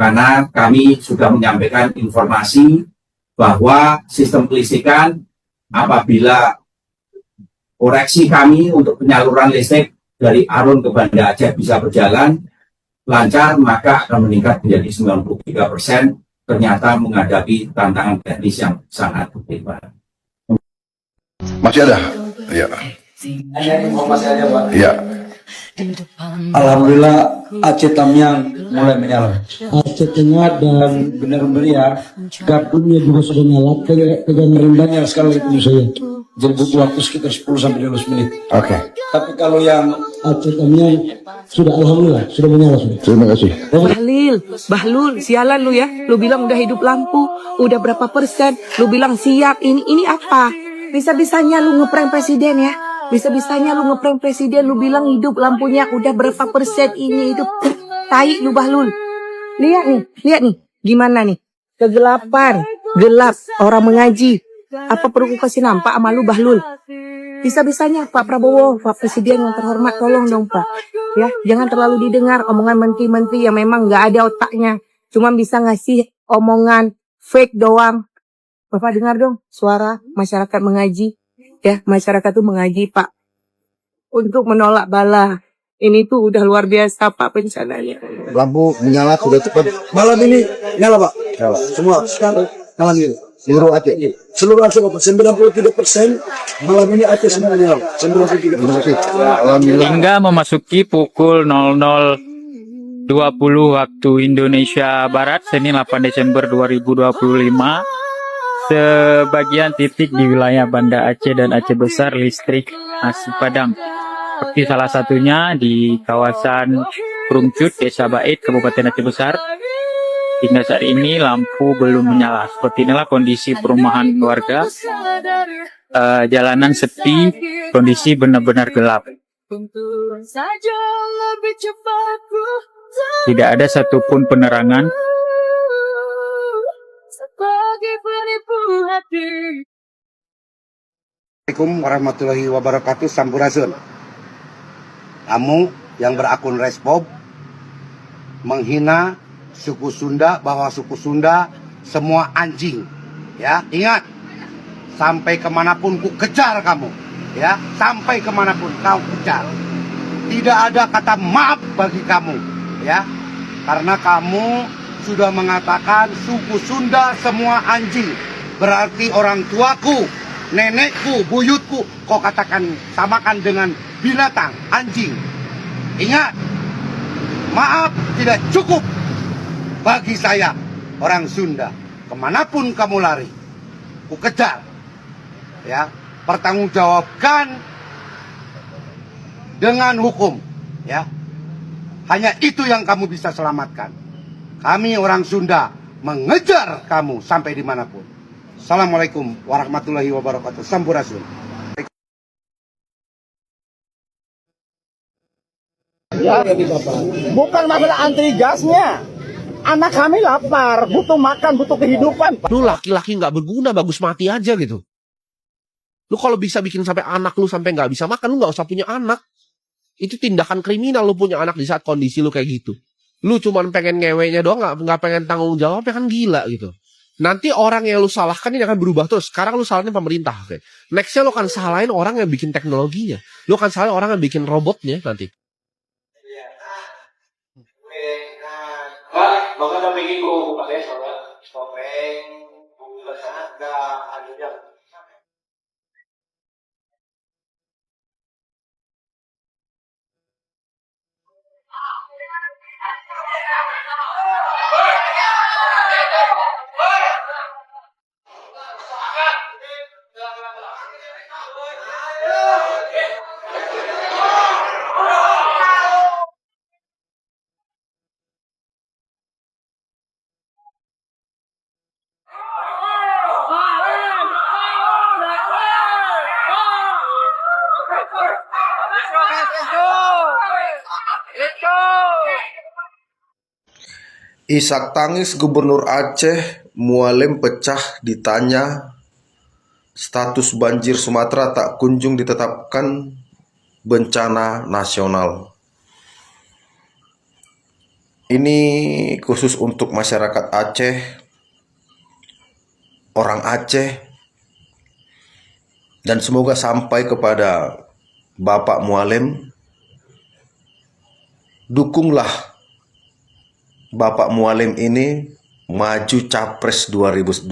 karena kami sudah menyampaikan informasi bahwa sistem kelistrikan apabila koreksi kami untuk penyaluran listrik dari Arun ke Banda Aceh bisa berjalan lancar, maka akan meningkat menjadi 93%, ternyata menghadapi tantangan teknis yang sangat berat. Masih ada? Ya. Hanya informasi aja Pak. Ya. Alhamdulillah Aceh Tamiang mulai menyala. Aceh Tengah dan benar-benar ya gabungnya juga sudah nyala. Pegang rendahnya sekali itu saya. Jadi butuh waktu sekitar 10-15 menit. Oke. Tapi kalau yang Aceh Tamiang sudah alhamdulillah sudah menyala sudah. Terima kasih. Bahlul, sialan lu ya. Lu bilang udah hidup lampu, udah berapa persen? Lu bilang siap. Ini apa? Bisa-bisanya lu ngeprank presiden ya. Bisa-bisanya lu ngeprank presiden, lu bilang hidup lampunya udah berapa persen ini hidup. Tai lu Bahlul. Lihat nih. Gimana nih? Kegelapan, gelap, orang mengaji. Apa perlu ku kasih nampak sama lu Bahlul? Bisa-bisanya Pak Prabowo, Pak Presiden yang terhormat, tolong dong Pak. Ya, jangan terlalu didengar omongan menteri-menteri yang memang nggak ada otaknya. Cuma bisa ngasih omongan fake doang. Bapak dengar dong suara masyarakat mengaji. Ya, masyarakat tuh mengaji Pak. Untuk menolak bala. Ini tuh udah luar biasa Pak bencananya. Lampu menyala sudah cepat. Malam ini nyala Pak. Nyala. Semua sekarang nyala gitu. Seluruh Aceh. Seluruh Aceh 93%. Malam ini Aceh semua nyala. 93%. Alhamdulillah. Hingga memasuki pukul 00.20 waktu Indonesia Barat, Senin 8 Desember 2025, sebagian titik di wilayah Banda Aceh dan Aceh Besar listrik masih padam. Seperti salah satunya di kawasan Krungcut, Desa Bait, Kabupaten Aceh Besar. Hingga saat ini lampu belum menyala. Seperti inilah kondisi perumahan warga. Jalanan sepi, kondisi benar-benar gelap. Tidak ada satupun penerangan. Assalamualaikum warahmatullahi wabarakatuh. Sampurasun. Kamu yang berakun Respob menghina suku Sunda, bahwa suku Sunda semua anjing. Ya, ingat, sampai kemanapun ku kejar kamu. Ya, sampai kemanapun kau kejar. Tidak ada kata maaf bagi kamu. Ya, karena kamu sudah mengatakan suku Sunda semua anjing. Berarti orang tuaku, nenekku, buyutku, kau katakan samakan dengan binatang, anjing. Ingat, maaf tidak cukup bagi saya, orang Sunda. Kemanapun kamu lari, ku kejar. Ya, pertanggungjawabkan dengan hukum. Ya, hanya itu yang kamu bisa selamatkan. Kami orang Sunda mengejar kamu sampai dimanapun. Assalamualaikum warahmatullahi wabarakatuh. Sampurasun. Ya, bukan masalah antri gasnya. Anak kami lapar, butuh makan, butuh kehidupan. Lu laki-laki nggak berguna, bagus mati aja gitu. Lu kalau bisa bikin sampai anak lu sampai nggak bisa makan, lu nggak usah punya anak. Itu tindakan kriminal lu punya anak di saat kondisi lu kayak gitu. Lu cuman pengen ngewenya doang, nggak pengen tanggung jawabnya, kan gila gitu. Nanti orang yang lu salahkan ini akan berubah terus. Sekarang lu salahin pemerintah, oke. Nextnya lu akan salahin orang yang bikin teknologinya. Lu akan salahin orang yang bikin robotnya nanti. Pak, baka nabigin ko pakai soalnya topeng, buka saga, ano yan. Isak tangis Gubernur Aceh Mualim pecah ditanya status banjir Sumatera tak kunjung ditetapkan bencana nasional. Ini khusus untuk masyarakat Aceh, orang Aceh, dan semoga sampai kepada Bapak Mualem. Dukunglah Bapak Mualem ini maju Capres 2029.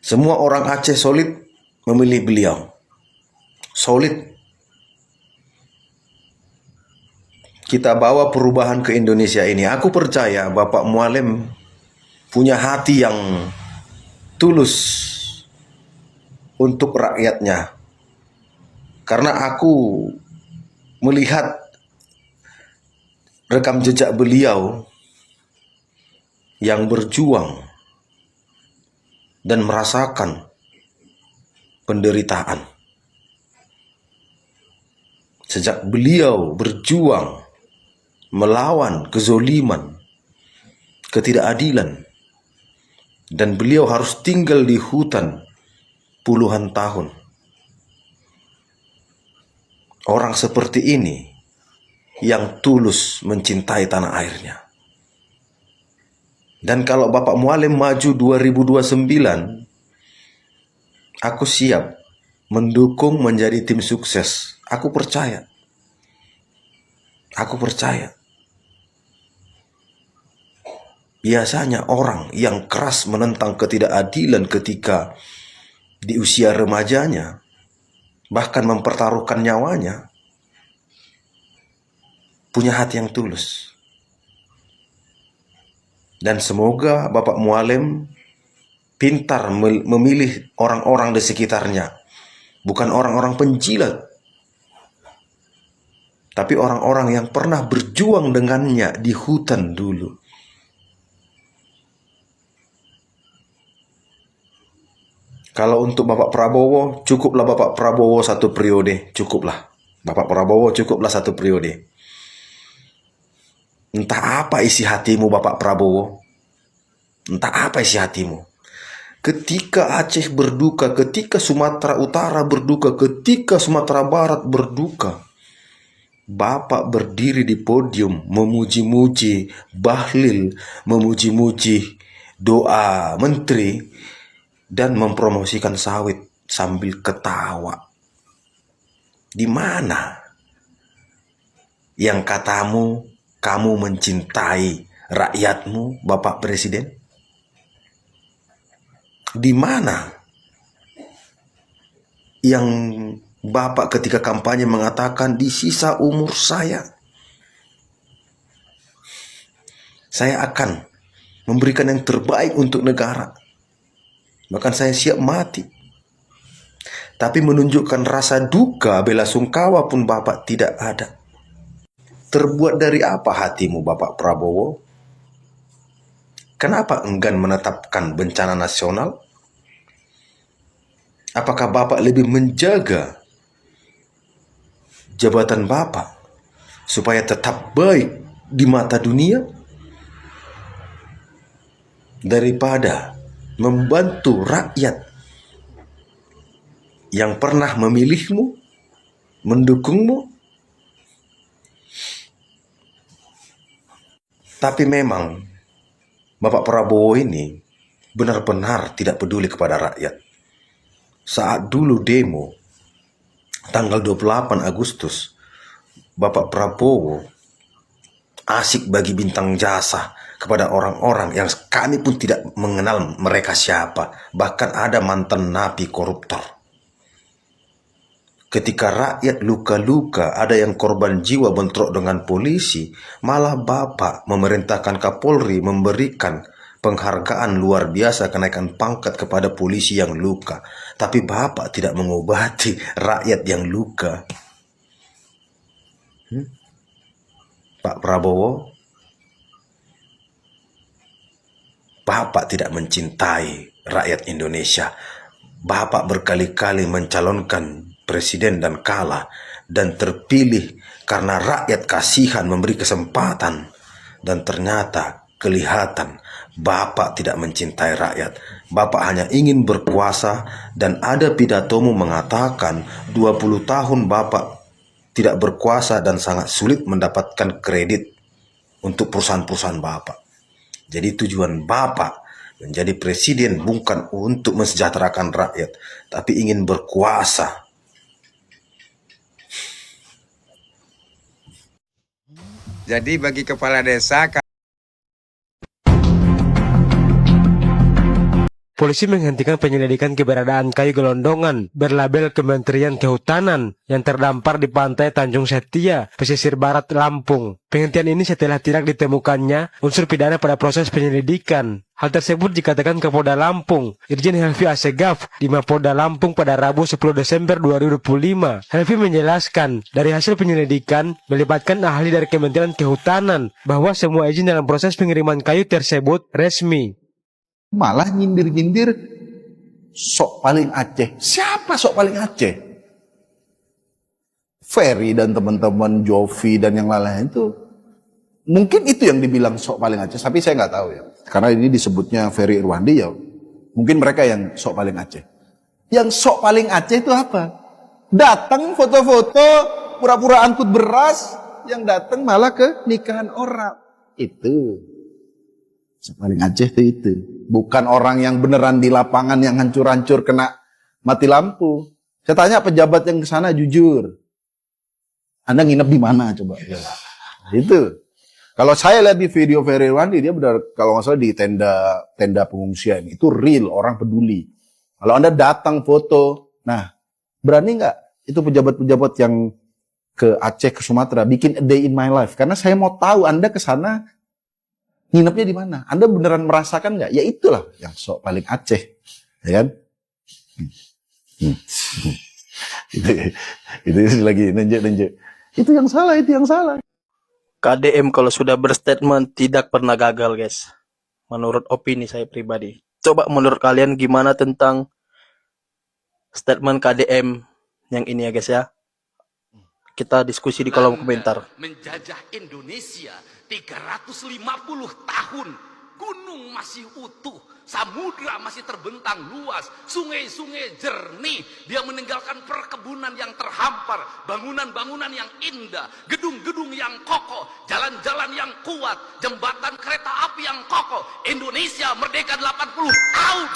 Semua orang Aceh solid memilih beliau. Solid. Kita bawa perubahan ke Indonesia ini. Aku percaya Bapak Mualem punya hati yang tulus untuk rakyatnya. Karena aku melihat rekam jejak beliau yang berjuang dan merasakan penderitaan. Sejak beliau berjuang melawan kezoliman, ketidakadilan, dan beliau harus tinggal di hutan puluhan tahun. Orang seperti ini yang tulus mencintai tanah airnya. Dan kalau Bapak Mualem maju 2029, aku siap mendukung menjadi tim sukses. Aku percaya. Aku percaya. Biasanya orang yang keras menentang ketidakadilan ketika di usia remajanya, bahkan mempertaruhkan nyawanya, punya hati yang tulus. Dan semoga Bapak Mualem pintar memilih orang-orang di sekitarnya. Bukan orang-orang penjilat, tapi orang-orang yang pernah berjuang dengannya di hutan dulu. Kalau untuk Bapak Prabowo, cukuplah Bapak Prabowo 1 periode. Cukuplah. Bapak Prabowo cukuplah 1 periode. Entah apa isi hatimu Bapak Prabowo. Entah apa isi hatimu. Ketika Aceh berduka, ketika Sumatera Utara berduka, ketika Sumatera Barat berduka, Bapak berdiri di podium memuji-muji Bahlil, memuji-muji doa menteri, dan mempromosikan sawit sambil ketawa. Di mana yang katamu kamu mencintai rakyatmu, Bapak Presiden? Di mana yang Bapak ketika kampanye mengatakan di sisa umur saya akan memberikan yang terbaik untuk negara. Bahkan saya siap mati. Tapi menunjukkan rasa duka, bela sungkawa pun Bapak tidak ada. Terbuat dari apa hatimu Bapak Prabowo? Kenapa enggan menetapkan bencana nasional? Apakah Bapak lebih menjaga jabatan Bapak supaya tetap baik di mata dunia daripada membantu rakyat yang pernah memilihmu, mendukungmu? Tapi memang Bapak Prabowo ini benar-benar tidak peduli kepada rakyat. Saat dulu demo tanggal 28 Agustus, Bapak Prabowo asik bagi bintang jasa kepada orang-orang yang kami pun tidak mengenal mereka siapa. Bahkan ada mantan napi koruptor. Ketika rakyat luka-luka, ada yang korban jiwa bentrok dengan polisi, malah Bapak memerintahkan Kapolri memberikan penghargaan luar biasa kenaikan pangkat kepada polisi yang luka. Tapi Bapak tidak mengobati rakyat yang luka. Pak Prabowo, Bapak tidak mencintai rakyat Indonesia. Bapak berkali-kali mencalonkan presiden dan kalah dan terpilih karena rakyat kasihan memberi kesempatan, dan ternyata kelihatan Bapak tidak mencintai rakyat. Bapak hanya ingin berkuasa, dan ada pidatomu mengatakan 20 tahun Bapak tidak berkuasa dan sangat sulit mendapatkan kredit untuk perusahaan-perusahaan Bapak. Jadi tujuan Bapak menjadi presiden bukan untuk mensejahterakan rakyat, tapi ingin berkuasa. Jadi bagi kepala desa, Polisi menghentikan penyelidikan keberadaan kayu gelondongan berlabel Kementerian Kehutanan yang terdampar di pantai Tanjung Setia, pesisir barat Lampung. Penghentian ini setelah tidak ditemukannya unsur pidana pada proses penyelidikan. Hal tersebut dikatakan Kapolda Lampung, Irjen Helvi Asegaf, di Mapolda Lampung pada Rabu 10 Desember 2025. Helvi menjelaskan, dari hasil penyelidikan melibatkan ahli dari Kementerian Kehutanan bahwa semua izin dalam proses pengiriman kayu tersebut resmi. Malah nyindir-nyindir sok paling Aceh. Siapa sok paling Aceh? Ferry dan teman-teman Jovi dan yang lain-lain itu mungkin itu yang dibilang sok paling Aceh, tapi saya nggak tahu ya. Karena ini disebutnya Ferry Irwandi ya. Mungkin mereka yang sok paling Aceh. Yang sok paling Aceh itu apa? Datang foto-foto, pura-pura angkut beras, yang datang malah ke nikahan orang. Itu sok paling Aceh itu. Bukan orang yang beneran di lapangan yang hancur-hancur kena mati lampu. Saya tanya pejabat yang ke sana jujur. Anda nginep di mana coba? Ya. Itu. Kalau saya lihat di video Ferry Irwandi, dia benar kalau nggak salah di tenda pengungsian. Itu real, orang peduli. Kalau Anda datang foto, nah berani nggak itu pejabat-pejabat yang ke Aceh, ke Sumatera, bikin a day in my life? Karena saya mau tahu Anda ke sana nginepnya di mana? Anda beneran merasakan nggak? Ya itulah yang sok paling Aceh, ya kan? Itu lagi nenjek. Itu yang salah, itu yang salah. KDM kalau sudah berstatement tidak pernah gagal, guys. Menurut opini saya pribadi. Coba menurut kalian gimana tentang statement KDM yang ini ya, guys ya? Kita diskusi di kolom komentar. Menjajah Indonesia 350 tahun, gunung masih utuh, samudra masih terbentang luas, sungai-sungai jernih. Dia meninggalkan perkebunan yang terhampar, bangunan-bangunan yang indah, gedung-gedung yang kokoh, jalan-jalan yang kuat, jembatan kereta api yang kokoh. Indonesia merdeka 80 tahun.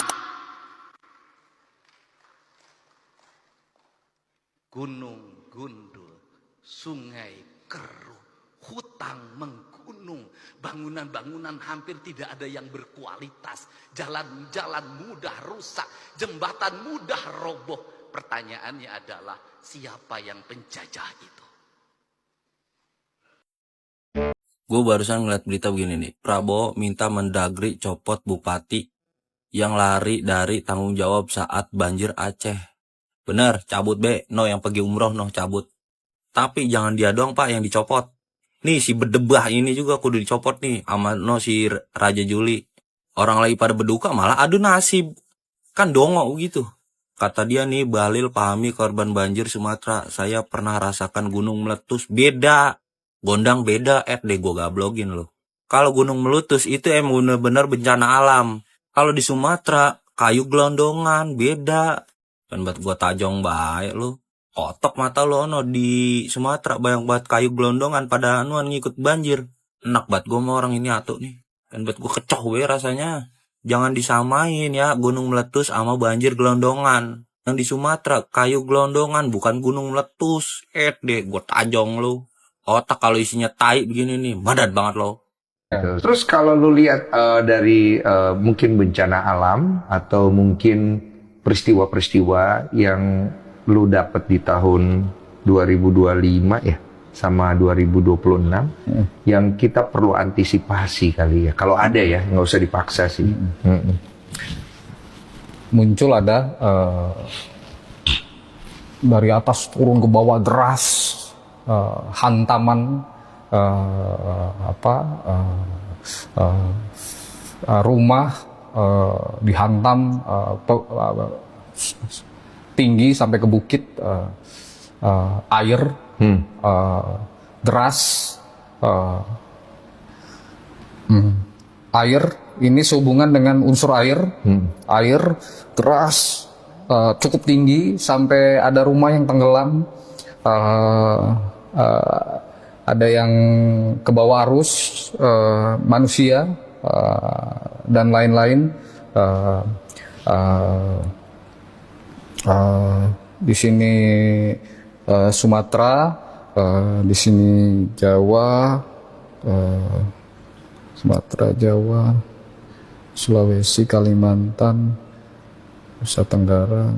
Gunung gundul, sungai keruh, hutang menggunung, bangunan-bangunan hampir tidak ada yang berkualitas, jalan-jalan mudah rusak, jembatan mudah roboh. Pertanyaannya adalah siapa yang penjajah itu? Gue barusan ngeliat berita begini nih, Prabowo minta Mendagri copot bupati yang lari dari tanggung jawab saat banjir Aceh. Bener, cabut be, no yang pergi umroh no cabut. Tapi jangan dia doang pak yang dicopot. Nih si bedebah ini juga kudu dicopot nih sama no si Raja Juli. Orang lagi pada berduka malah adu nasib. Kan dongo gitu. Kata dia nih, Bahlil pahami korban banjir Sumatera. Saya pernah rasakan gunung meletus. Beda. Gondang beda. Deh gue gablogin loh. Kalau gunung meletus itu emang bener-bener bencana alam. Kalau di Sumatera kayu gelondongan beda. Kan buat gue tajong baik lo. Kotok mata lo no di Sumatera bayang buat kayu gelondongan pada anuan ngikut banjir. Enak banget gue sama orang ini atuh nih. Kan buat gue kecoh we rasanya. Jangan disamain ya gunung meletus sama banjir gelondongan. Yang di Sumatera kayu gelondongan bukan gunung meletus. Deh gue tajong lo. Otak kalau isinya tai begini nih badat banget lo. Terus kalau lu lihat dari mungkin bencana alam atau mungkin peristiwa-peristiwa yang lu dapat di tahun 2025 ya sama 2026 yang kita perlu antisipasi kali ya kalau ada ya, nggak usah dipaksa sih. Muncul ada dari atas turun ke bawah deras, hantaman rumah dihantam tinggi sampai ke bukit, air deras, air ini sehubungan dengan unsur air, air deras cukup tinggi sampai ada rumah yang tenggelam, ada yang ke bawah arus manusia dan lain-lain. Di sini Sumatera, di sini Jawa, Sumatera, Jawa, Sulawesi, Kalimantan, Nusa Tenggara.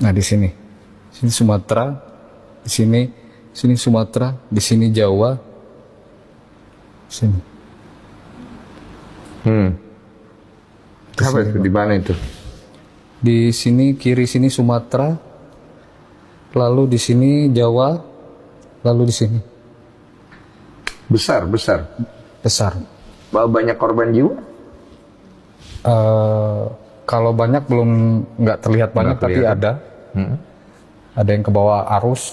Nah di sini Sumatera, di sini Sumatera, di sini Jawa, sini. Apa itu? Di mana itu? Di sini kiri sini Sumatera, lalu di sini Jawa, lalu di sini. Besar. Banyak korban jiwa? Kalau banyak belum, nggak terlihat banyak, tapi ada. Ada yang ke bawah arus,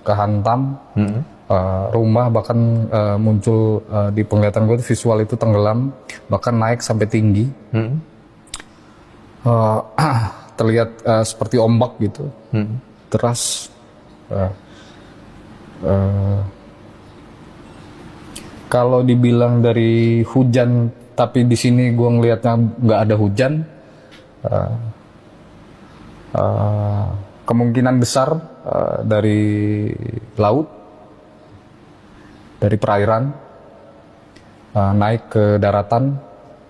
kehantam, rumah bahkan muncul di penglihatan gue visual itu tenggelam, bahkan naik sampai tinggi. Terlihat seperti ombak gitu, deras. Kalau dibilang dari hujan, tapi di sini gue ngelihatnya nggak ada hujan. Kemungkinan besar dari laut, dari perairan, naik ke daratan.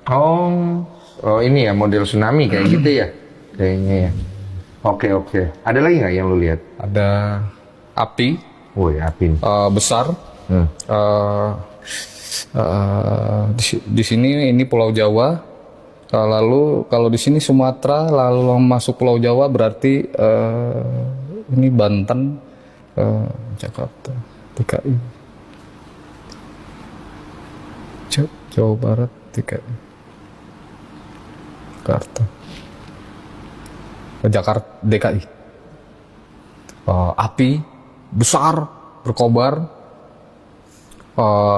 Oh ini ya model tsunami kayak gitu ya, kayaknya ya. Oke. Ada lagi nggak yang lu lihat? Ada api. Woi, api. Besar. Di sini ini Pulau Jawa. Lalu kalau di sini Sumatera, lalu masuk Pulau Jawa berarti ini Banten, Jakarta, DKI, Jawa Barat, DKI, Jakarta, DKI. Api besar berkobar,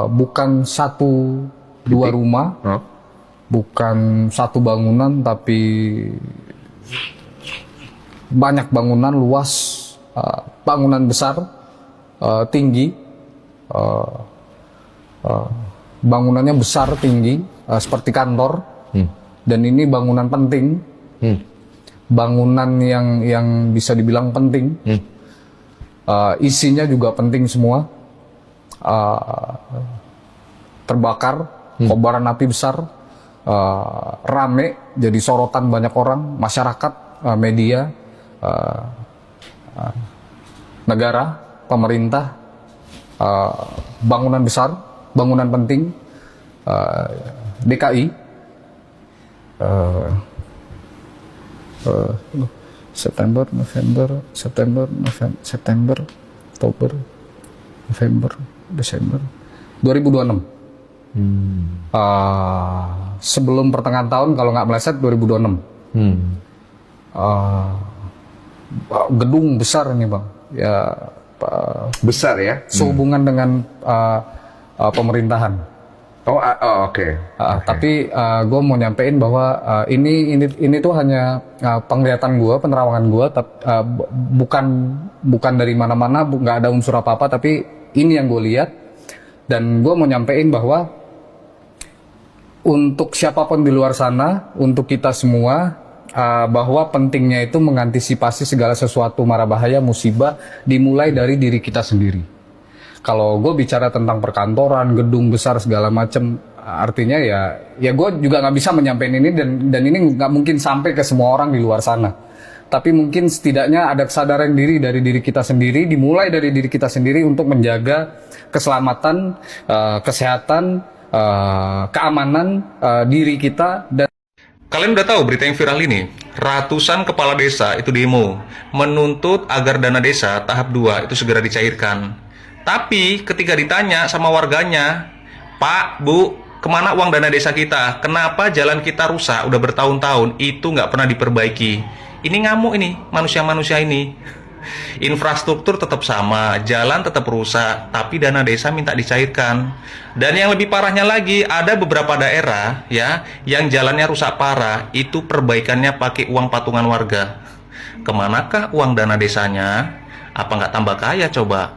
bukan 1-2 rumah. Bukan satu bangunan, tapi banyak bangunan luas, bangunan besar, tinggi, bangunannya besar tinggi, seperti kantor, dan ini bangunan penting, bangunan yang bisa dibilang penting, isinya juga penting semua, terbakar, kobaran api besar. Rame, jadi sorotan banyak orang, masyarakat, media, negara, pemerintah, bangunan besar, bangunan penting, DKI, September, Oktober, November, Desember, 2026. Sebelum pertengahan tahun, kalau nggak meleset 2026. Gedung besar ini bang, ya besar ya. Sehubungan dengan pemerintahan. Oke. Tapi gue mau nyampein bahwa ini tuh hanya penglihatan gue, penerawangan gue, bukan dari mana-mana, nggak ada unsur apa-apa, tapi ini yang gue lihat. Dan gue mau nyampein bahwa untuk siapapun di luar sana, untuk kita semua, bahwa pentingnya itu mengantisipasi segala sesuatu mara bahaya, musibah, dimulai dari diri kita sendiri. Kalau gue bicara tentang perkantoran, gedung besar segala macem, artinya ya gue juga nggak bisa menyampaikan ini, dan ini nggak mungkin sampai ke semua orang di luar sana. Tapi mungkin setidaknya ada kesadaran diri dari diri kita sendiri, dimulai dari diri kita sendiri untuk menjaga keselamatan, kesehatan, keamanan diri kita. Dan kalian udah tahu berita yang viral ini? Ratusan kepala desa itu demo menuntut agar dana desa tahap 2 itu segera dicairkan. Tapi ketika ditanya sama warganya, Pak, Bu, kemana uang dana desa kita? Kenapa jalan kita rusak udah bertahun-tahun itu nggak pernah diperbaiki? Ini ngamuk ini manusia-manusia ini. Infrastruktur tetap sama, jalan tetap rusak, tapi dana desa minta dicairkan. Dan yang lebih parahnya lagi, ada beberapa daerah ya yang jalannya rusak parah, itu perbaikannya pakai uang patungan warga. Kemanakah uang dana desanya? Apa nggak tambah kaya coba?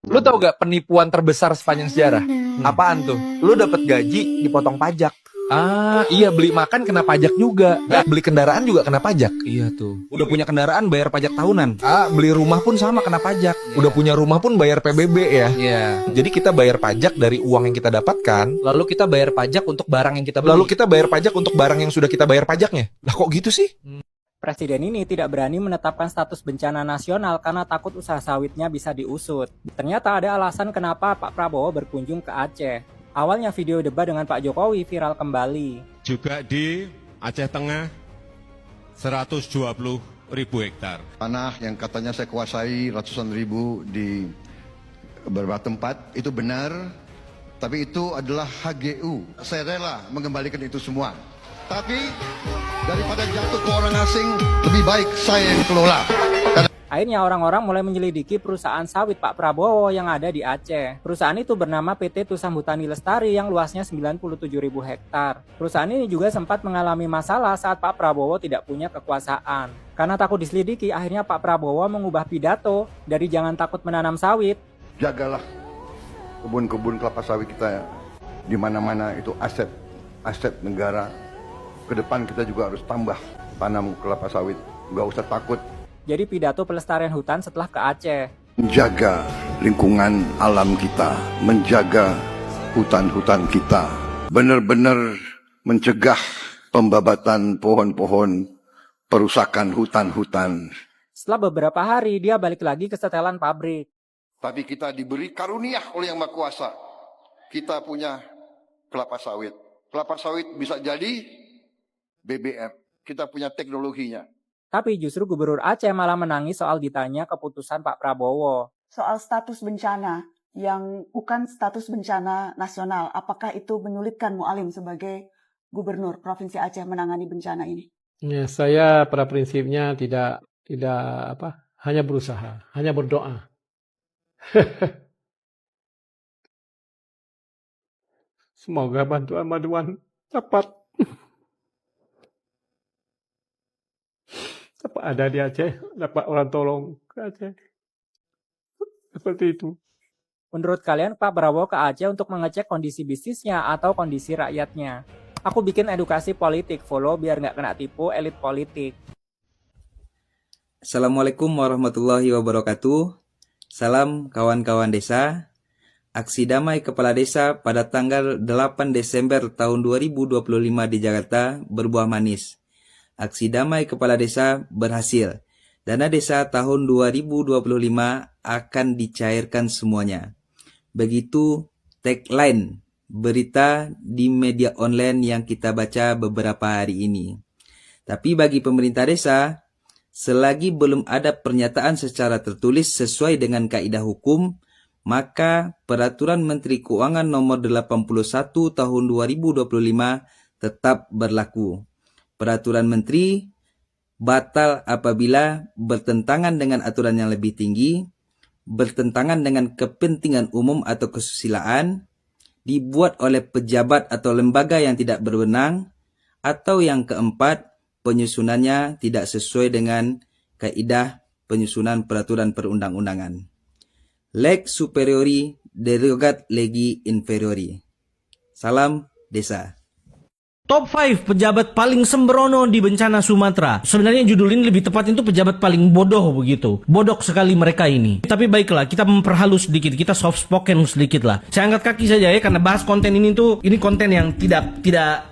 Lu tau gak penipuan terbesar sepanjang sejarah? Apaan tuh? Lu dapat gaji dipotong pajak. Ah, iya, beli makan kena pajak juga. Beli kendaraan juga kena pajak. Iya tuh. Udah punya kendaraan bayar pajak tahunan. Ah, beli rumah pun sama kena pajak. Udah punya rumah pun bayar PBB ya. Iya. Jadi kita bayar pajak dari uang yang kita dapatkan. Lalu kita bayar pajak untuk barang yang kita beli. Lalu kita bayar pajak untuk barang yang sudah kita bayar pajaknya. Lah kok gitu sih? Presiden ini tidak berani menetapkan status bencana nasional karena takut usaha sawitnya bisa diusut. Ternyata ada alasan kenapa Pak Prabowo berkunjung ke Aceh. Awalnya video debat dengan Pak Jokowi viral kembali. Juga di Aceh Tengah 120.000 hektar. Tanah yang katanya saya kuasai ratusan ribu di beberapa tempat, itu benar. Tapi itu adalah HGU. Saya rela mengembalikan itu semua. Tapi daripada jatuh ke orang asing, lebih baik saya yang kelola. Akhirnya orang-orang mulai menyelidiki perusahaan sawit Pak Prabowo yang ada di Aceh. Perusahaan itu bernama PT Tusam Hutani Lestari yang luasnya 97.000 hektar. Perusahaan ini juga sempat mengalami masalah saat Pak Prabowo tidak punya kekuasaan. Karena takut diselidiki, akhirnya Pak Prabowo mengubah pidato dari jangan takut menanam sawit. Jagalah kebun-kebun kelapa sawit kita ya. Di mana-mana itu aset negara. Ke depan kita juga harus tambah tanam kelapa sawit. Nggak usah takut. Jadi pidato pelestarian hutan setelah ke Aceh. Menjaga lingkungan alam kita, menjaga hutan-hutan kita, benar-benar mencegah pembabatan pohon-pohon, perusakan hutan-hutan. Setelah beberapa hari, dia balik lagi ke setelan pabrik. Tapi kita diberi karunia oleh Yang Maha Kuasa. Kita punya kelapa sawit. Kelapa sawit bisa jadi BBM. Kita punya teknologinya. Tapi justru Gubernur Aceh malah menangis soal ditanya keputusan Pak Prabowo. Soal status bencana yang bukan status bencana nasional, apakah itu menyulitkan Mualim sebagai Gubernur Provinsi Aceh menangani bencana ini? Ya, saya pada prinsipnya tidak hanya berusaha, hanya berdoa. Semoga bantuan cepat. Dapat ada di Aceh, dapat orang tolong ke Aceh. Seperti itu. Menurut kalian Pak Prabowo ke Aceh untuk mengecek kondisi bisnisnya atau kondisi rakyatnya? Aku bikin edukasi politik, follow biar nggak kena tipu elit politik. Assalamualaikum warahmatullahi wabarakatuh. Salam kawan-kawan desa. Aksi damai kepala desa pada tanggal 8 Desember tahun 2025 di Jakarta berbuah manis. Aksi damai kepala desa berhasil. Dana desa tahun 2025 akan dicairkan semuanya. Begitu tagline berita di media online yang kita baca beberapa hari ini. Tapi bagi pemerintah desa, selagi belum ada pernyataan secara tertulis sesuai dengan kaidah hukum, maka Peraturan Menteri Keuangan Nomor 81 Tahun 2025 tetap berlaku. Peraturan Menteri batal apabila bertentangan dengan aturan yang lebih tinggi, bertentangan dengan kepentingan umum atau kesusilaan, dibuat oleh pejabat atau lembaga yang tidak berwenang, atau yang keempat, penyusunannya tidak sesuai dengan kaidah penyusunan peraturan perundang-undangan. Lex superiori derogat legi inferiori. Salam desa. Top 5 pejabat paling sembrono di bencana Sumatera. Sebenarnya judul ini lebih tepat itu pejabat paling bodoh begitu. Bodoh sekali mereka ini. Tapi baiklah, kita memperhalus sedikit, kita soft spoken sedikit lah. Saya angkat kaki saja ya, karena bahas konten ini tuh, ini konten yang tidak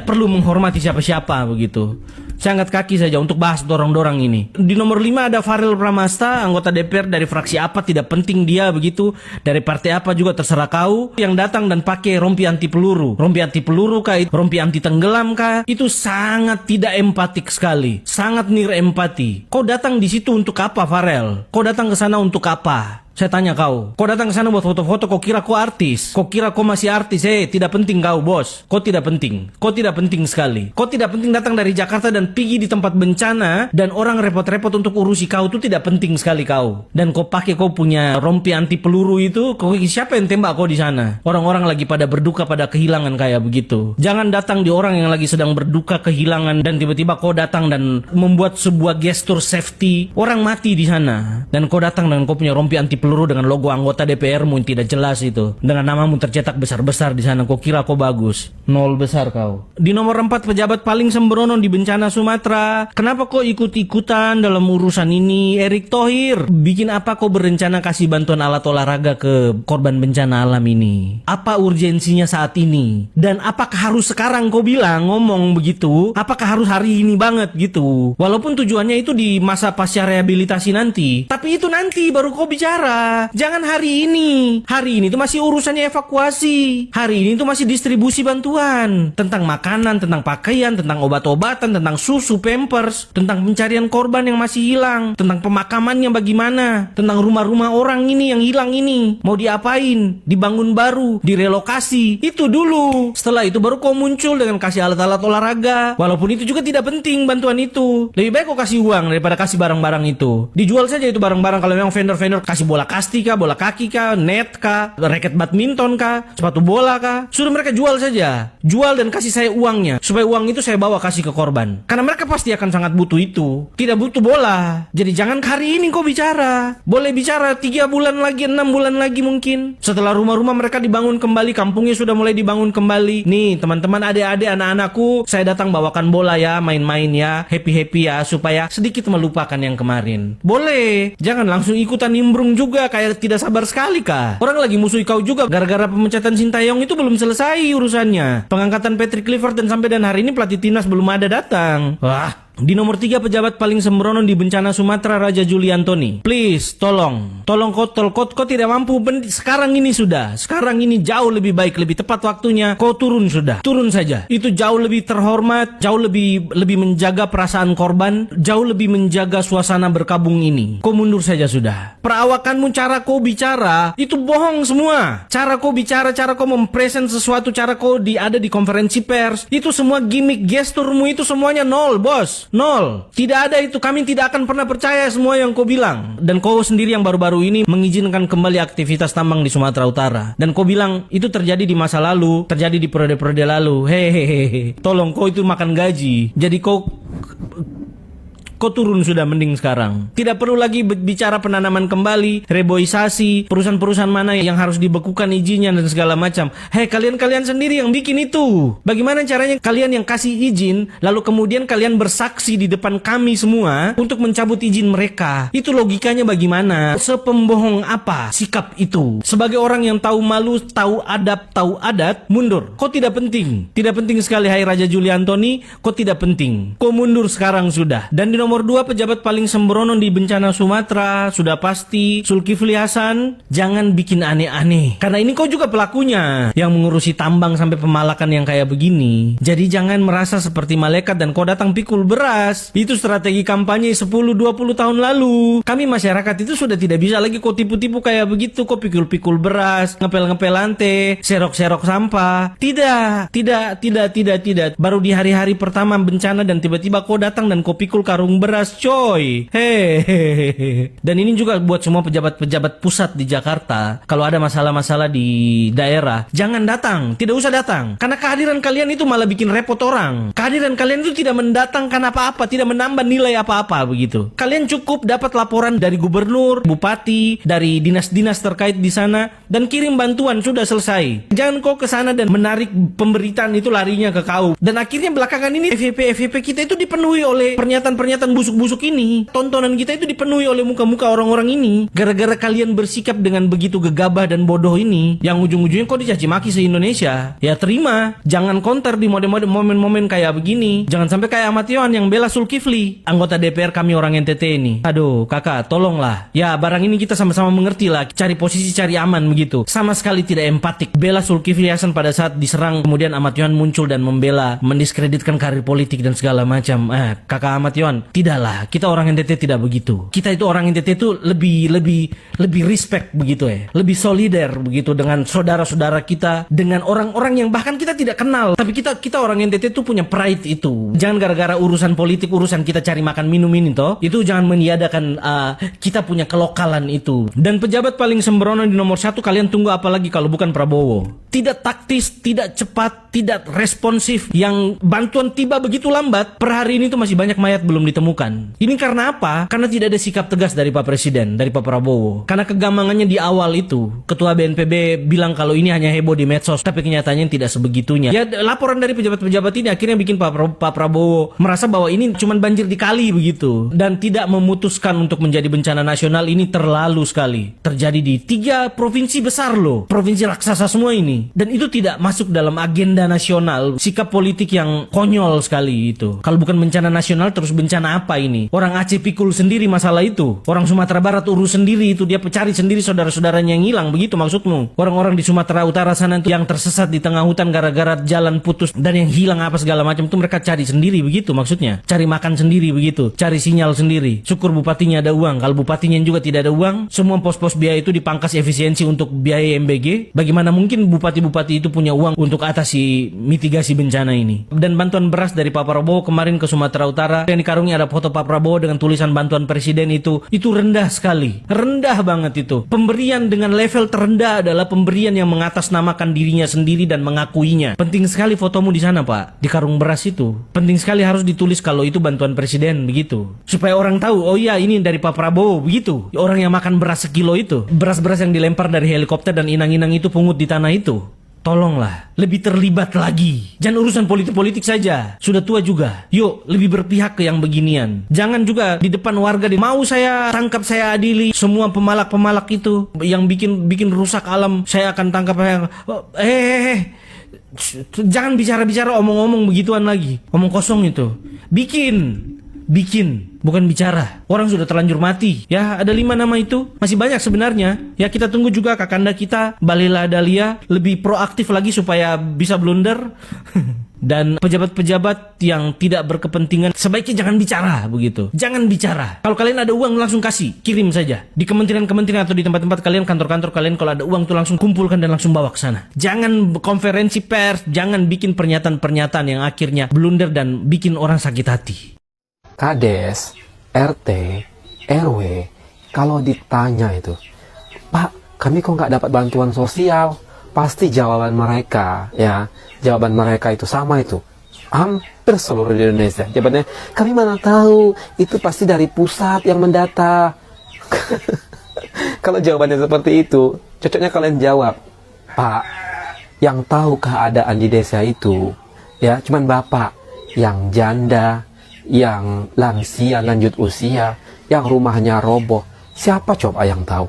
perlu menghormati siapa-siapa begitu. Saya angkat kaki saja untuk bahas dorang-dorang ini. Di nomor 5 ada Farel Pramasta, anggota DPR dari fraksi apa, tidak penting dia begitu. Dari partai apa juga terserah kau. Yang datang dan pakai rompi anti peluru. Rompi anti peluru kah, rompi anti tenggelam kah, itu sangat tidak empatik sekali. Sangat nir empati. Kau datang di situ untuk apa, Farel? Kau datang ke sana untuk apa? Saya tanya kau datang ke sana buat foto-foto, kau kira kau artis? Kau kira kau masih artis? Tidak penting kau, bos. Kau tidak penting. Kau tidak penting sekali. Kau tidak penting datang dari Jakarta dan pergi di tempat bencana dan orang repot-repot untuk urusi kau, itu tidak penting sekali kau. Dan kau pakai kau punya rompi anti peluru itu, siapa yang tembak kau di sana? Orang-orang lagi pada berduka, pada kehilangan kayak begitu. Jangan datang di orang yang lagi sedang berduka kehilangan dan tiba-tiba kau datang dan membuat sebuah gestur safety. Orang mati di sana dan kau datang dengan kau punya rompi anti peluru dengan logo anggota DPR-mu yang tidak jelas itu, dengan namamu tercetak besar-besar di sana. Kau kira kau bagus? Nol besar kau. Di nomor 4 pejabat paling sembrono di bencana Sumatera. Kenapa kau ikut-ikutan dalam urusan ini? Erick Thohir, bikin apa kau berencana kasih bantuan alat olahraga ke korban bencana alam ini? Apa urgensinya saat ini? Dan apakah harus sekarang kau bilang ngomong begitu? Apakah harus hari ini banget gitu? Walaupun tujuannya itu di masa pasca rehabilitasi nanti, tapi itu nanti baru kau bicara. Jangan hari ini. Hari ini itu masih urusannya evakuasi. Hari ini itu masih distribusi bantuan. Tentang makanan, tentang pakaian, tentang obat-obatan, tentang susu, pampers, tentang pencarian korban yang masih hilang, tentang pemakamannya bagaimana, tentang rumah-rumah orang ini yang hilang ini. Mau diapain? Dibangun baru, direlokasi. Itu dulu. Setelah itu baru kau muncul dengan kasih alat-alat olahraga. Walaupun itu juga tidak penting bantuan itu. Lebih baik kau kasih uang daripada kasih barang-barang itu. Dijual saja itu barang-barang. Kalau memang vendor-vendor kasih bola kasti kah, bola kaki kah, net kah, raket badminton kah, sepatu bola kah, suruh mereka jual saja. Jual dan kasih saya uangnya, supaya uang itu saya bawa kasih ke korban. Karena mereka pasti akan sangat butuh itu. Tidak butuh bola. Jadi jangan hari ini kau bicara. Boleh bicara 3 bulan lagi, 6 bulan lagi mungkin. Setelah rumah-rumah mereka dibangun kembali, kampungnya sudah mulai dibangun kembali. Nih teman-teman, adik-adik, anak-anakku, saya datang bawakan bola ya, main-main ya, happy-happy ya, supaya sedikit melupakan yang kemarin. Boleh. Jangan langsung ikutan nimbrung juga kayak tidak sabar sekali kah? Orang lagi musuhi kau juga gara-gara pemecatan Sintayong itu belum selesai urusannya. Pengangkatan Patrick Kluivert dan sampai dan hari ini pelatih timnas belum ada datang. Wah. Di nomor 3 pejabat paling sembrono di bencana Sumatera, Raja Juli Antoni. Please, tolong kau tidak mampu. Sekarang ini sudah. Sekarang ini jauh lebih baik, lebih tepat waktunya. Kau turun sudah. Turun saja. Itu jauh lebih terhormat, jauh lebih menjaga perasaan korban, jauh lebih menjaga suasana berkabung ini. Kau mundur saja sudah. Perawakanmu, cara kau bicara, itu bohong semua. Cara kau bicara, cara kau mempresent sesuatu, cara kau ada di konferensi pers, itu semua gimmick, gesturmu itu semuanya nol, bos. Nol. Tidak ada itu. Kami tidak akan pernah percaya semua yang kau bilang. Dan kau sendiri yang baru-baru ini mengizinkan kembali aktivitas tambang di Sumatera Utara. Dan kau bilang itu terjadi di masa lalu, terjadi di periode-periode lalu. Hehehe. Tolong, kau itu makan gaji. Jadi kau turun sudah, mending sekarang. Tidak perlu lagi bicara penanaman kembali, reboisasi, perusahaan-perusahaan mana yang harus dibekukan izinnya dan segala macam. Hei, kalian sendiri yang bikin itu. Bagaimana caranya kalian yang kasih izin, lalu kemudian kalian bersaksi di depan kami semua untuk mencabut izin mereka? Itu logikanya bagaimana? Sepembohong apa sikap itu? Sebagai orang yang tahu malu, tahu adab, tahu adat, mundur. Kau tidak penting. Tidak penting sekali, hai Raja Juli Antoni. Kau tidak penting. Kau mundur sekarang sudah. Dan di nomor 2 pejabat paling sembrono di bencana Sumatera, sudah pasti Zulkifli Hasan. Jangan bikin aneh-aneh, karena ini kau juga pelakunya yang mengurusi tambang sampai pemalakan yang kayak begini. Jadi jangan merasa seperti malaikat dan kau datang pikul beras. Itu strategi kampanye 10-20 tahun lalu. Kami masyarakat itu sudah tidak bisa lagi kau tipu-tipu kayak begitu. Kau pikul-pikul beras, ngepel-ngepel lantai, serok-serok sampah. Tidak. Baru di hari-hari pertama bencana dan tiba-tiba kau datang dan kau pikul karung beras, coy. Hehehe. Dan ini juga buat semua pejabat-pejabat pusat di Jakarta. Kalau ada masalah-masalah di daerah, jangan datang. Tidak usah datang. Karena kehadiran kalian itu malah bikin repot orang. Kehadiran kalian itu tidak mendatangkan apa-apa, tidak menambah nilai apa-apa begitu. Kalian cukup dapat laporan dari gubernur, bupati, dari dinas-dinas terkait di sana dan kirim bantuan, sudah selesai. Jangan kau ke sana dan menarik pemberitaan itu larinya ke kau. Dan akhirnya belakangan ini FYP kita itu dipenuhi oleh pernyataan-pernyataan busuk-busuk ini. Tontonan kita itu dipenuhi oleh muka-muka orang-orang ini. Gara-gara kalian bersikap dengan begitu gegabah dan bodoh ini, yang ujung-ujungnya kok dicaci maki se-Indonesia. Ya terima. Jangan counter di momen-momen kayak begini. Jangan sampai kayak Ahmad Yohan yang bela Zulkifli, anggota DPR kami orang NTT ini. Aduh kakak, tolonglah. Ya barang ini kita sama-sama mengerti lah. Cari posisi, cari aman begitu. Sama sekali tidak empatik. Bela Zulkifli Hasan pada saat diserang, kemudian Ahmad Yohan muncul dan membela, mendiskreditkan karir politik dan segala macam. Kakak Ahmad Yohan, Tidaklah, kita orang NTT tidak begitu. Kita itu orang NTT itu lebih respect begitu ya. Lebih solider begitu dengan saudara-saudara kita, dengan orang-orang yang bahkan kita tidak kenal. Tapi kita orang NTT itu punya pride itu. Jangan gara-gara urusan politik, urusan kita cari makan minum ini toh, itu jangan meniadakan kita punya kelokalan itu. Dan pejabat paling sembrono di nomor 1, kalian tunggu apa lagi kalau bukan Prabowo. Tidak taktis, tidak cepat, tidak responsif. Yang bantuan tiba begitu lambat. Per hari ini tuh masih banyak mayat belum ditemukan. Ini karena apa? Karena tidak ada sikap tegas dari Pak Presiden, dari Pak Prabowo. Karena kegamangannya di awal itu, Ketua BNPB bilang kalau ini hanya heboh di medsos, tapi kenyataannya tidak sebegitunya. Ya, laporan dari pejabat-pejabat ini akhirnya bikin Pak Prabowo merasa bahwa ini cuma banjir di kali begitu, dan tidak memutuskan untuk menjadi bencana nasional. Ini terlalu sekali. Terjadi di 3 provinsi besar loh, provinsi raksasa semua ini, dan itu tidak masuk dalam agenda nasional. Sikap politik yang konyol sekali itu. Kalau bukan bencana nasional, terus bencana apa ini? Orang Aceh pikul sendiri masalah itu. Orang Sumatera Barat urus sendiri itu. Dia cari sendiri saudara-saudaranya yang hilang. Begitu maksudmu? Orang-orang di Sumatera Utara sana itu yang tersesat di tengah hutan gara-gara jalan putus dan yang hilang apa segala macam itu mereka cari sendiri. Begitu maksudnya? Cari makan sendiri begitu. Cari sinyal sendiri. Syukur bupatinya ada uang. Kalau bupatinya juga tidak ada uang, semua pos-pos biaya itu dipangkas efisiensi untuk biaya MBG. Bagaimana mungkin bupati-bupati itu punya uang untuk atasi mitigasi bencana ini? Dan bantuan beras dari Pak Prabowo kemarin ke Sumatera Utara yang dikarungi ada foto Pak Prabowo dengan tulisan bantuan presiden itu rendah sekali, rendah banget itu. Pemberian dengan level terendah adalah pemberian yang mengatasnamakan dirinya sendiri dan mengakuinya. Penting sekali fotomu di sana Pak, di karung beras itu. Penting sekali harus ditulis kalau itu bantuan presiden begitu, supaya orang tahu oh iya ini dari Pak Prabowo begitu. Orang yang makan beras sekilo itu, beras-beras yang dilempar dari helikopter dan inang-inang itu pungut di tanah itu. Tolonglah, lebih terlibat lagi. Jangan urusan politik-politik saja. Sudah tua juga. Yuk, lebih berpihak ke yang beginian. Jangan juga di depan warga mau saya tangkap, saya adili. Semua pemalak-pemalak itu yang bikin rusak alam, saya akan tangkap. Jangan bicara-bicara omong-omong begituan lagi. Omong kosong itu. Bikin, bukan bicara. Orang sudah terlanjur mati. Ya, ada 5 nama itu. Masih banyak sebenarnya. Ya, kita tunggu juga kakanda kita, Balila Dahlia, lebih proaktif lagi supaya bisa blunder. Dan pejabat-pejabat yang tidak berkepentingan, sebaiknya jangan bicara begitu. Jangan bicara. Kalau kalian ada uang langsung kasih, kirim saja. Di kementerian-kementerian atau di tempat-tempat kalian, kantor-kantor kalian, kalau ada uang tuh langsung kumpulkan dan langsung bawa ke sana. Jangan konferensi pers, jangan bikin pernyataan-pernyataan yang akhirnya blunder dan bikin orang sakit hati. Kades, RT, RW, kalau ditanya itu, Pak, kami kok nggak dapat bantuan sosial? Pasti jawaban mereka, jawaban mereka itu sama itu. Hampir seluruh di Indonesia. Jawabannya, kami mana tahu, itu pasti dari pusat yang mendata. Kalau jawabannya seperti itu, cocoknya kalian jawab, Pak, yang tahu keadaan di desa itu, cuman Bapak, yang janda, yang lansia lanjut usia, yang rumahnya roboh. Siapa coba yang tahu?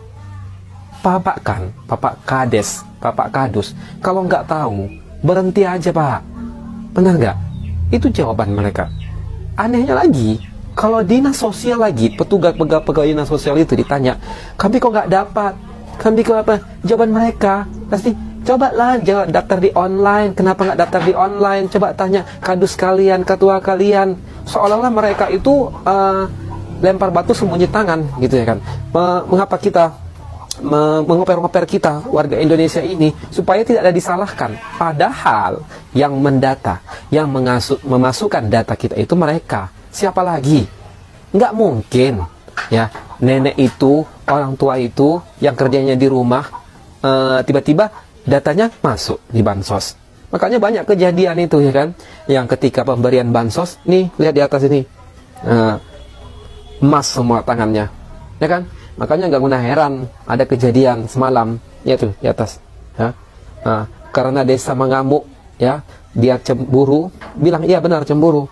Bapak kan, Bapak Kades, Bapak Kadus. Kalau nggak tahu, berhenti aja Pak. Benar nggak? Itu jawaban mereka. Anehnya lagi, kalau dinas sosial lagi, pegawai dinas sosial itu ditanya, kami kok nggak dapat? Kami kok apa? Jawaban mereka pasti, cobalah daftar di online. Kenapa nggak daftar di online? Coba tanya kadus kalian, ketua kalian. Seolah-olah mereka itu lempar batu sembunyi tangan, gitu ya kan? Mengapa kita mengoper-ngoper kita warga Indonesia ini supaya tidak ada disalahkan? Padahal yang mendata, yang memasukkan data kita itu mereka. Siapa lagi? Nggak mungkin, ya. Nenek itu, orang tua itu yang kerjanya di rumah, tiba-tiba datanya masuk di bansos. Makanya banyak kejadian itu ya kan, yang ketika pemberian bansos, nih lihat di atas ini, emas semua tangannya, ya kan? Makanya nggak guna heran ada kejadian semalam, ya tuh di atas, ya. Karena desa mengamuk, ya, dia cemburu, bilang iya benar cemburu,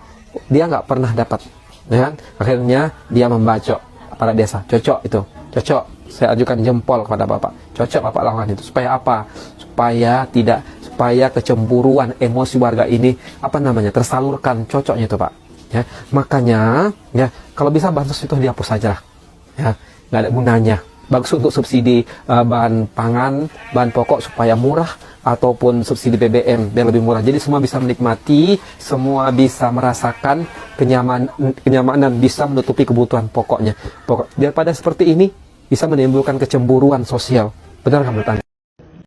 dia nggak pernah dapat, ya kan? Akhirnya dia membacok kepala desa, cocok itu, cocok. Saya ajukan jempol kepada Bapak, cocok Bapak lakukan itu. Supaya apa? Supaya kecemburuan emosi warga ini tersalurkan, cocoknya itu Pak. Ya, makanya ya kalau bisa bansos itu dihapus saja lah. Ya, nggak ada gunanya. Bagus untuk subsidi bahan pangan, bahan pokok supaya murah, ataupun subsidi BBM biar lebih murah. Jadi semua bisa menikmati, semua bisa merasakan kenyamanan bisa menutupi kebutuhan pokoknya. Daripada seperti ini bisa menimbulkan kecemburuan sosial. Benar nggak menurut Anda?